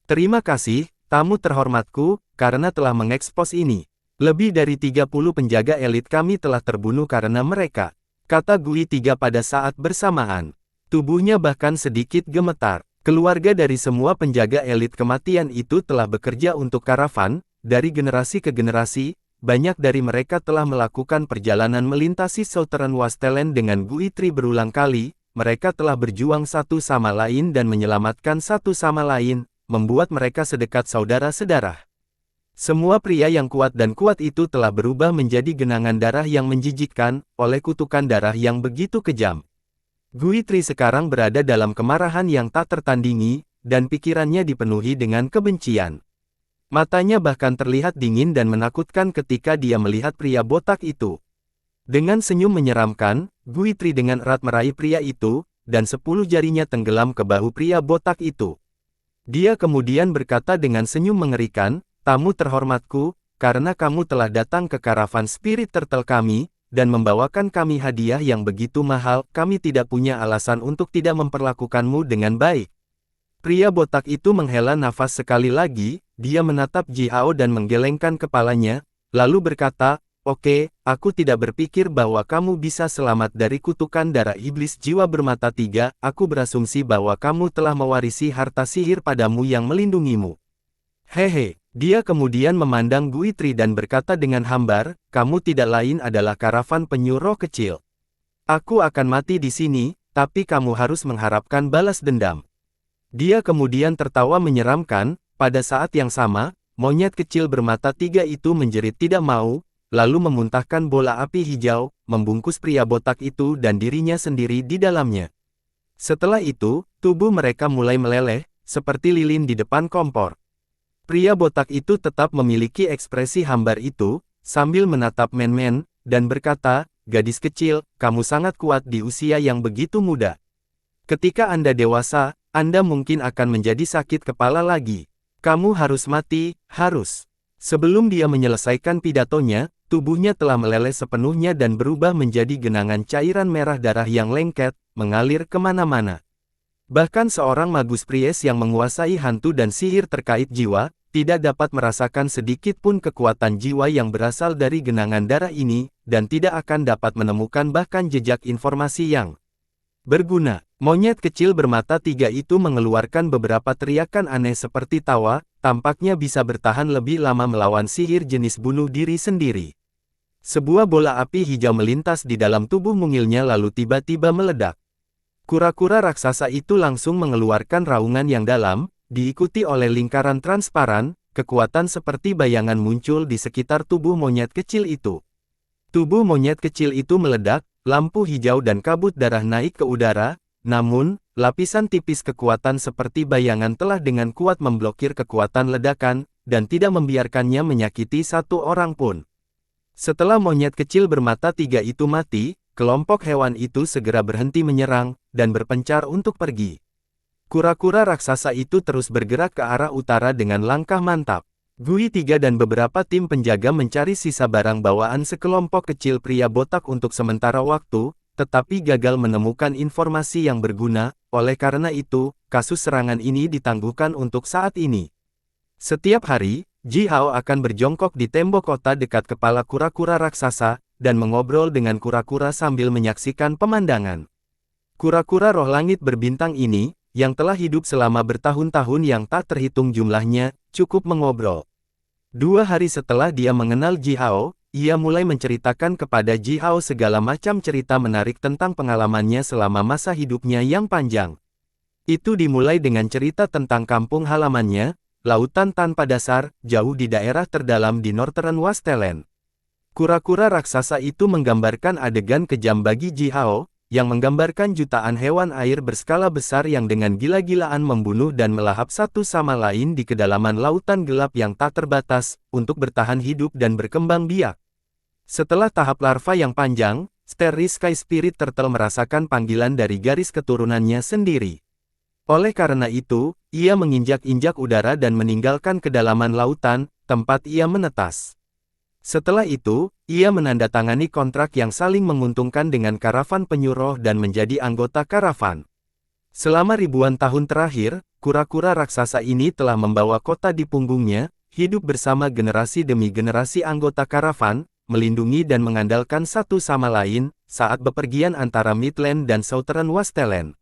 S1: Terima kasih, tamu terhormatku, karena telah mengekspos ini. Lebih dari 30 penjaga elit kami telah terbunuh karena mereka, kata Gui Tiga pada saat bersamaan. Tubuhnya bahkan sedikit gemetar. Keluarga dari semua penjaga elit kematian itu telah bekerja untuk karavan, dari generasi ke generasi, banyak dari mereka telah melakukan perjalanan melintasi Southern Wastelen dengan Guitri berulang kali, mereka telah berjuang satu sama lain dan menyelamatkan satu sama lain, membuat mereka sedekat saudara sedarah. Semua pria yang kuat dan kuat itu telah berubah menjadi genangan darah yang menjijikkan, oleh kutukan darah yang begitu kejam. Guitri sekarang berada dalam kemarahan yang tak tertandingi, dan pikirannya dipenuhi dengan kebencian. Matanya bahkan terlihat dingin dan menakutkan ketika dia melihat pria botak itu. Dengan senyum menyeramkan, Guitri dengan erat meraih pria itu, dan 10 jarinya tenggelam ke bahu pria botak itu. Dia kemudian berkata dengan senyum mengerikan, tamu terhormatku, karena kamu telah datang ke karavan Spirit Turtle kami, dan membawakan kami hadiah yang begitu mahal, kami tidak punya alasan untuk tidak memperlakukanmu dengan baik. Pria botak itu menghela nafas sekali lagi, dia menatap Ji Hao dan menggelengkan kepalanya, lalu berkata, oke, aku tidak berpikir bahwa kamu bisa selamat dari kutukan darah iblis jiwa bermata tiga, aku berasumsi bahwa kamu telah mewarisi harta sihir padamu yang melindungimu. Hehe. Dia kemudian memandang Guitri dan berkata dengan hambar, kamu tidak lain adalah karavan penyu roh kecil. Aku akan mati di sini, tapi kamu harus mengharapkan balas dendam. Dia kemudian tertawa menyeramkan, pada saat yang sama, monyet kecil bermata tiga itu menjerit tidak mau, lalu memuntahkan bola api hijau, membungkus pria botak itu dan dirinya sendiri di dalamnya. Setelah itu, tubuh mereka mulai meleleh, seperti lilin di depan kompor. Pria botak itu tetap memiliki ekspresi hambar itu, sambil menatap Men-Men, dan berkata, gadis kecil, kamu sangat kuat di usia yang begitu muda. Ketika Anda dewasa, Anda mungkin akan menjadi sakit kepala lagi. Kamu harus mati, harus. Sebelum dia menyelesaikan pidatonya, tubuhnya telah meleleh sepenuhnya dan berubah menjadi genangan cairan merah darah yang lengket, mengalir kemana-mana. Bahkan seorang magus Pries yang menguasai hantu dan sihir terkait jiwa, tidak dapat merasakan sedikit pun kekuatan jiwa yang berasal dari genangan darah ini, dan tidak akan dapat menemukan bahkan jejak informasi yang berguna. Monyet kecil bermata tiga itu mengeluarkan beberapa teriakan aneh seperti tawa, tampaknya bisa bertahan lebih lama melawan sihir jenis bunuh diri sendiri. Sebuah bola api hijau melintas di dalam tubuh mungilnya lalu tiba-tiba meledak. Kura-kura raksasa itu langsung mengeluarkan raungan yang dalam, diikuti oleh lingkaran transparan, kekuatan seperti bayangan muncul di sekitar tubuh monyet kecil itu. Tubuh monyet kecil itu meledak, lampu hijau dan kabut darah naik ke udara, namun, lapisan tipis kekuatan seperti bayangan telah dengan kuat memblokir kekuatan ledakan, dan tidak membiarkannya menyakiti satu orang pun. Setelah monyet kecil bermata tiga itu mati, kelompok hewan itu segera berhenti menyerang, dan berpencar untuk pergi. Kura-kura raksasa itu terus bergerak ke arah utara dengan langkah mantap. Gui Tiga dan beberapa tim penjaga mencari sisa barang bawaan sekelompok kecil pria botak untuk sementara waktu, tetapi gagal menemukan informasi yang berguna, oleh karena itu, kasus serangan ini ditangguhkan untuk saat ini. Setiap hari, Ji Hao akan berjongkok di tembok kota dekat kepala kura-kura raksasa, dan mengobrol dengan kura-kura sambil menyaksikan pemandangan. Kura-kura roh langit berbintang ini, yang telah hidup selama bertahun-tahun yang tak terhitung jumlahnya, cukup mengobrol. 2 hari setelah dia mengenal Ji Hao, ia mulai menceritakan kepada Ji Hao segala macam cerita menarik tentang pengalamannya selama masa hidupnya yang panjang. Itu dimulai dengan cerita tentang kampung halamannya, lautan tanpa dasar, jauh di daerah terdalam di Northern Wasteland. Kura-kura raksasa itu menggambarkan adegan kejam bagi Ji Hao, yang menggambarkan jutaan hewan air berskala besar yang dengan gila-gilaan membunuh dan melahap satu sama lain di kedalaman lautan gelap yang tak terbatas, untuk bertahan hidup dan berkembang biak. Setelah tahap larva yang panjang, Starry Sky Spirit Turtle merasakan panggilan dari garis keturunannya sendiri. Oleh karena itu, ia menginjak-injak udara dan meninggalkan kedalaman lautan, tempat ia menetas. Setelah itu, ia menandatangani kontrak yang saling menguntungkan dengan karavan penyuruh dan menjadi anggota karavan. Selama ribuan tahun terakhir, kura-kura raksasa ini telah membawa kota di punggungnya, hidup bersama generasi demi generasi anggota karavan, melindungi dan mengandalkan satu sama lain, saat bepergian antara Midland dan Southern Wasteland.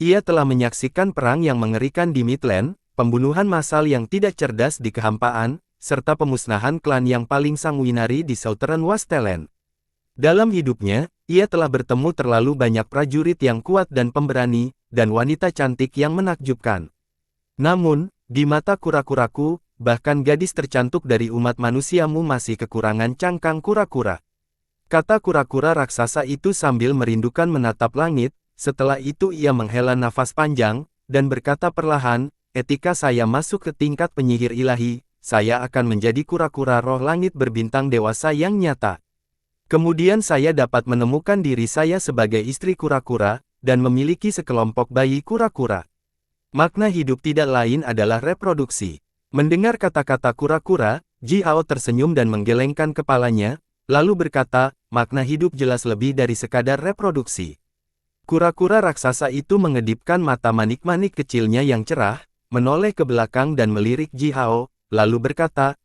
S1: Ia telah menyaksikan perang yang mengerikan di Midland, pembunuhan massal yang tidak cerdas di kehampaan, serta pemusnahan klan yang paling sanguinari di Southern Wasteland. Dalam hidupnya, ia telah bertemu terlalu banyak prajurit yang kuat dan pemberani, dan wanita cantik yang menakjubkan. Namun, di mata kura-kuraku, bahkan gadis tercantik dari umat manusiamu masih kekurangan cangkang kura-kura. Kata kura-kura raksasa itu sambil merindukan menatap langit, setelah itu ia menghela nafas panjang, dan berkata perlahan, "Etika saya masuk ke tingkat penyihir ilahi, saya akan menjadi kura-kura roh langit berbintang dewasa yang nyata. Kemudian saya dapat menemukan diri saya sebagai istri kura-kura, dan memiliki sekelompok bayi kura-kura. Makna hidup tidak lain adalah reproduksi." Mendengar kata-kata kura-kura, Ji Hao tersenyum dan menggelengkan kepalanya, lalu berkata, "Makna hidup jelas lebih dari sekadar reproduksi." Kura-kura raksasa itu mengedipkan mata manik-manik kecilnya yang cerah, menoleh ke belakang dan melirik Ji Hao, lalu berkata,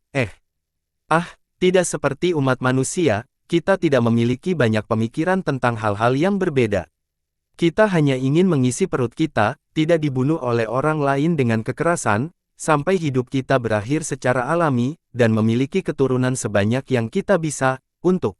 S1: tidak seperti umat manusia, kita tidak memiliki banyak pemikiran tentang hal-hal yang berbeda. Kita hanya ingin mengisi perut kita, tidak dibunuh oleh orang lain dengan kekerasan, sampai hidup kita berakhir secara alami, dan memiliki keturunan sebanyak yang kita bisa, untuk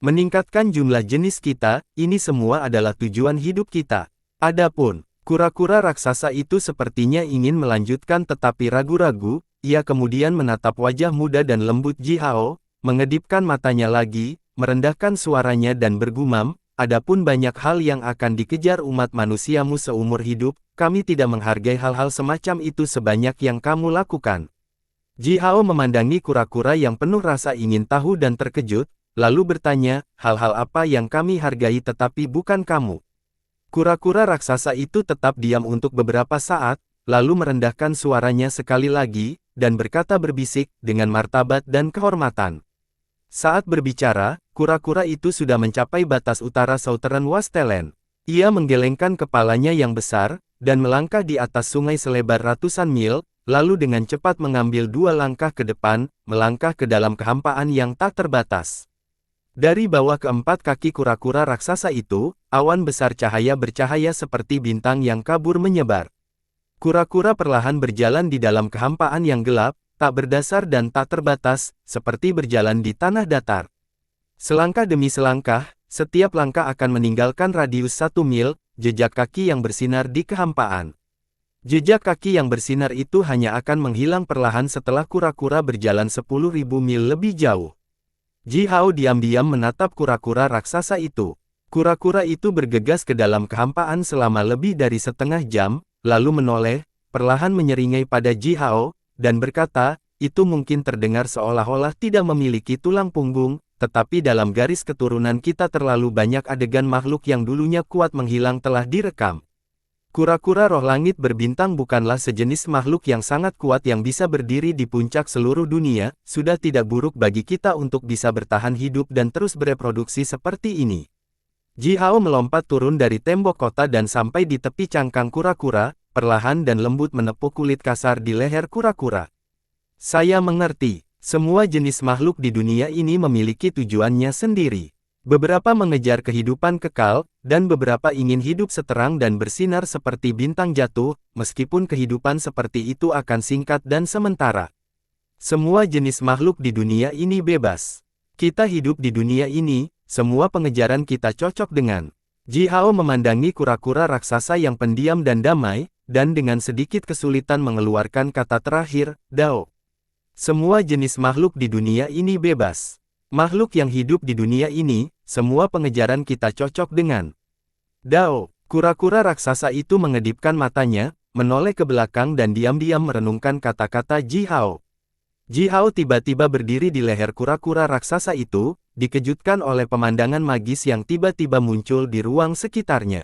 S1: meningkatkan jumlah jenis kita. Ini semua adalah tujuan hidup kita. Adapun kura-kura raksasa itu sepertinya ingin melanjutkan tetapi ragu-ragu, ia kemudian menatap wajah muda dan lembut Ji Hao, mengedipkan matanya lagi, merendahkan suaranya dan bergumam, "Adapun banyak hal yang akan dikejar umat manusiamu seumur hidup, kami tidak menghargai hal-hal semacam itu sebanyak yang kamu lakukan." Ji Hao memandangi kura-kura yang penuh rasa ingin tahu dan terkejut, lalu bertanya, "Hal-hal apa yang kami hargai tetapi bukan kamu?" Kura-kura raksasa itu tetap diam untuk beberapa saat, lalu merendahkan suaranya sekali lagi, dan berkata berbisik, dengan martabat dan kehormatan, Saat berbicara, kura-kura itu sudah mencapai batas utara Southern Wasteland. Ia menggelengkan kepalanya yang besar, dan melangkah di atas sungai selebar ratusan mil, lalu dengan cepat mengambil 2 langkah ke depan, melangkah ke dalam kehampaan yang tak terbatas. Dari bawah keempat kaki kura-kura raksasa itu, awan besar cahaya bercahaya seperti bintang yang kabur menyebar. Kura-kura perlahan berjalan di dalam kehampaan yang gelap, tak berdasar dan tak terbatas, seperti berjalan di tanah datar. Selangkah demi selangkah, setiap langkah akan meninggalkan radius 1 mil, jejak kaki yang bersinar di kehampaan. Jejak kaki yang bersinar itu hanya akan menghilang perlahan setelah kura-kura berjalan 10.000 mil lebih jauh. Ji Hao diam-diam menatap kura-kura raksasa itu. Kura-kura itu bergegas ke dalam kehampaan selama lebih dari setengah jam, lalu menoleh, perlahan menyeringai pada Ji Hao, dan berkata, itu mungkin terdengar seolah-olah tidak memiliki tulang punggung, tetapi dalam garis keturunan kita terlalu banyak adegan makhluk yang dulunya kuat menghilang telah direkam. Kura-kura roh langit berbintang bukanlah sejenis makhluk yang sangat kuat yang bisa berdiri di puncak seluruh dunia, sudah tidak buruk bagi kita untuk bisa bertahan hidup dan terus bereproduksi seperti ini. Ji Hao melompat turun dari tembok kota dan sampai di tepi cangkang kura-kura, perlahan dan lembut menepuk kulit kasar di leher kura-kura. Saya mengerti, semua jenis makhluk di dunia ini memiliki tujuannya sendiri. Beberapa mengejar kehidupan kekal, dan beberapa ingin hidup seterang dan bersinar seperti bintang jatuh, meskipun kehidupan seperti itu akan singkat dan sementara. Semua jenis makhluk di dunia ini bebas. Kita hidup di dunia ini, semua pengejaran kita cocok dengan. Ji Hao memandangi kura-kura raksasa yang pendiam dan damai, dan dengan sedikit kesulitan mengeluarkan kata terakhir, Dao. Semua jenis makhluk di dunia ini bebas. Makhluk yang hidup di dunia ini, semua pengejaran kita cocok dengan. Dao, kura-kura raksasa itu mengedipkan matanya, menoleh ke belakang dan diam-diam merenungkan kata-kata Ji Hao. Ji Hao tiba-tiba berdiri di leher kura-kura raksasa itu, dikejutkan oleh pemandangan magis yang tiba-tiba muncul di ruang sekitarnya.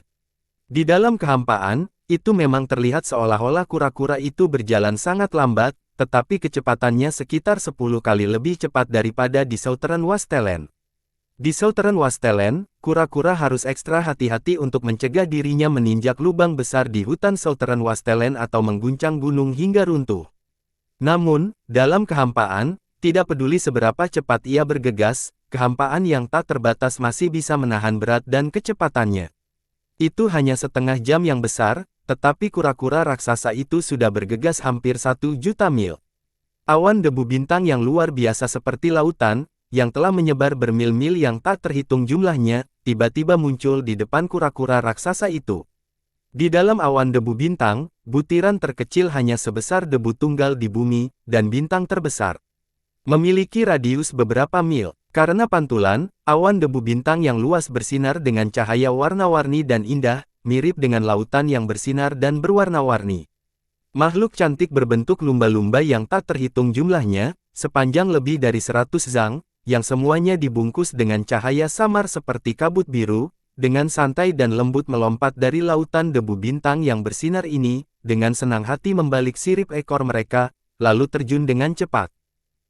S1: Di dalam kehampaan, itu memang terlihat seolah-olah kura-kura itu berjalan sangat lambat, tetapi kecepatannya sekitar 10 kali lebih cepat daripada di Southern Wasteland. Di Southern Wasteland, kura-kura harus ekstra hati-hati untuk mencegah dirinya meninjak lubang besar di hutan Southern Wasteland atau mengguncang gunung hingga runtuh. Namun, dalam kehampaan, tidak peduli seberapa cepat ia bergegas, kehampaan yang tak terbatas masih bisa menahan berat dan kecepatannya. Itu hanya setengah jam yang besar, tetapi kura-kura raksasa itu sudah bergegas hampir 1 juta mil. Awan debu bintang yang luar biasa seperti lautan, yang telah menyebar bermil-mil yang tak terhitung jumlahnya, tiba-tiba muncul di depan kura-kura raksasa itu. Di dalam awan debu bintang, butiran terkecil hanya sebesar debu tunggal di bumi, dan bintang terbesar memiliki radius beberapa mil. Karena pantulan, awan debu bintang yang luas bersinar dengan cahaya warna-warni dan indah, mirip dengan lautan yang bersinar dan berwarna-warni. Makhluk cantik berbentuk lumba-lumba yang tak terhitung jumlahnya, sepanjang lebih dari 100 zang, yang semuanya dibungkus dengan cahaya samar seperti kabut biru, dengan santai dan lembut melompat dari lautan debu bintang yang bersinar ini, dengan senang hati membalik sirip ekor mereka, lalu terjun dengan cepat.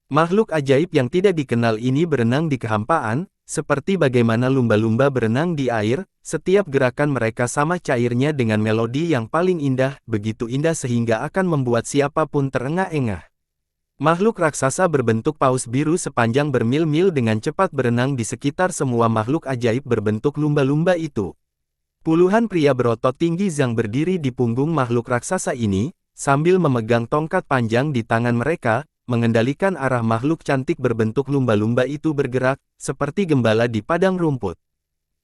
S1: Makhluk ajaib yang tidak dikenal ini berenang di kehampaan, seperti bagaimana lumba-lumba berenang di air, setiap gerakan mereka sama cairnya dengan melodi yang paling indah, begitu indah sehingga akan membuat siapapun terengah-engah. Makhluk raksasa berbentuk paus biru sepanjang bermil-mil dengan cepat berenang di sekitar semua makhluk ajaib berbentuk lumba-lumba itu. Puluhan pria berotot tinggi yang berdiri di punggung makhluk raksasa ini, sambil memegang tongkat panjang di tangan mereka, mengendalikan arah makhluk cantik berbentuk lumba-lumba itu bergerak, seperti gembala di padang rumput.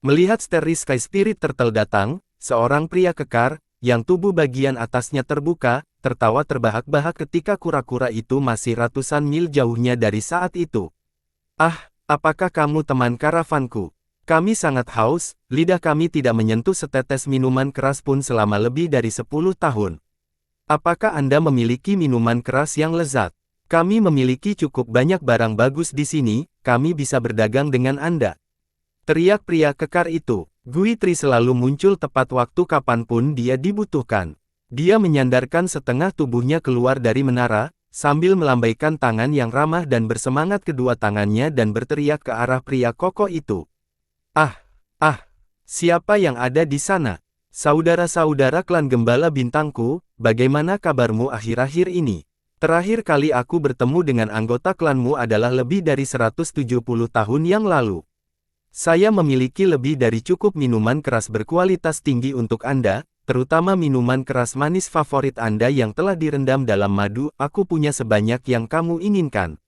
S1: Melihat Starry Sky Spirit Turtle datang, seorang pria kekar, yang tubuh bagian atasnya terbuka, tertawa terbahak-bahak ketika kura-kura itu masih ratusan mil jauhnya dari saat itu. Ah, apakah kamu teman karavanku? Kami sangat haus, lidah kami tidak menyentuh setetes minuman keras pun selama lebih dari 10 tahun. Apakah Anda memiliki minuman keras yang lezat? Kami memiliki cukup banyak barang bagus di sini, kami bisa berdagang dengan Anda. Teriak pria kekar itu. Gui Tri selalu muncul tepat waktu kapanpun dia dibutuhkan. Dia menyandarkan setengah tubuhnya keluar dari menara, Sambil melambaikan tangan yang ramah dan bersemangat kedua tangannya dan berteriak ke arah pria kokoh itu. Ah, siapa yang ada di sana? Saudara-saudara klan Gembala Bintangku, bagaimana kabarmu akhir-akhir ini? Terakhir kali aku bertemu dengan anggota klanmu adalah lebih dari 170 tahun yang lalu. Saya memiliki lebih dari cukup minuman keras berkualitas tinggi untuk Anda, terutama minuman keras manis favorit Anda yang telah direndam dalam madu. Aku punya sebanyak yang kamu inginkan.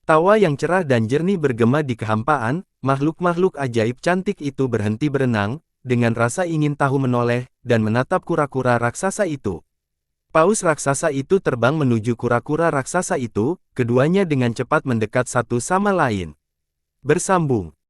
S1: Tawa yang cerah dan jernih bergema di kehampaan, makhluk-makhluk ajaib cantik itu berhenti berenang, dengan rasa ingin tahu menoleh, dan menatap kura-kura raksasa itu. Paus raksasa itu terbang menuju kura-kura raksasa itu, keduanya dengan cepat mendekat satu sama lain. Bersambung.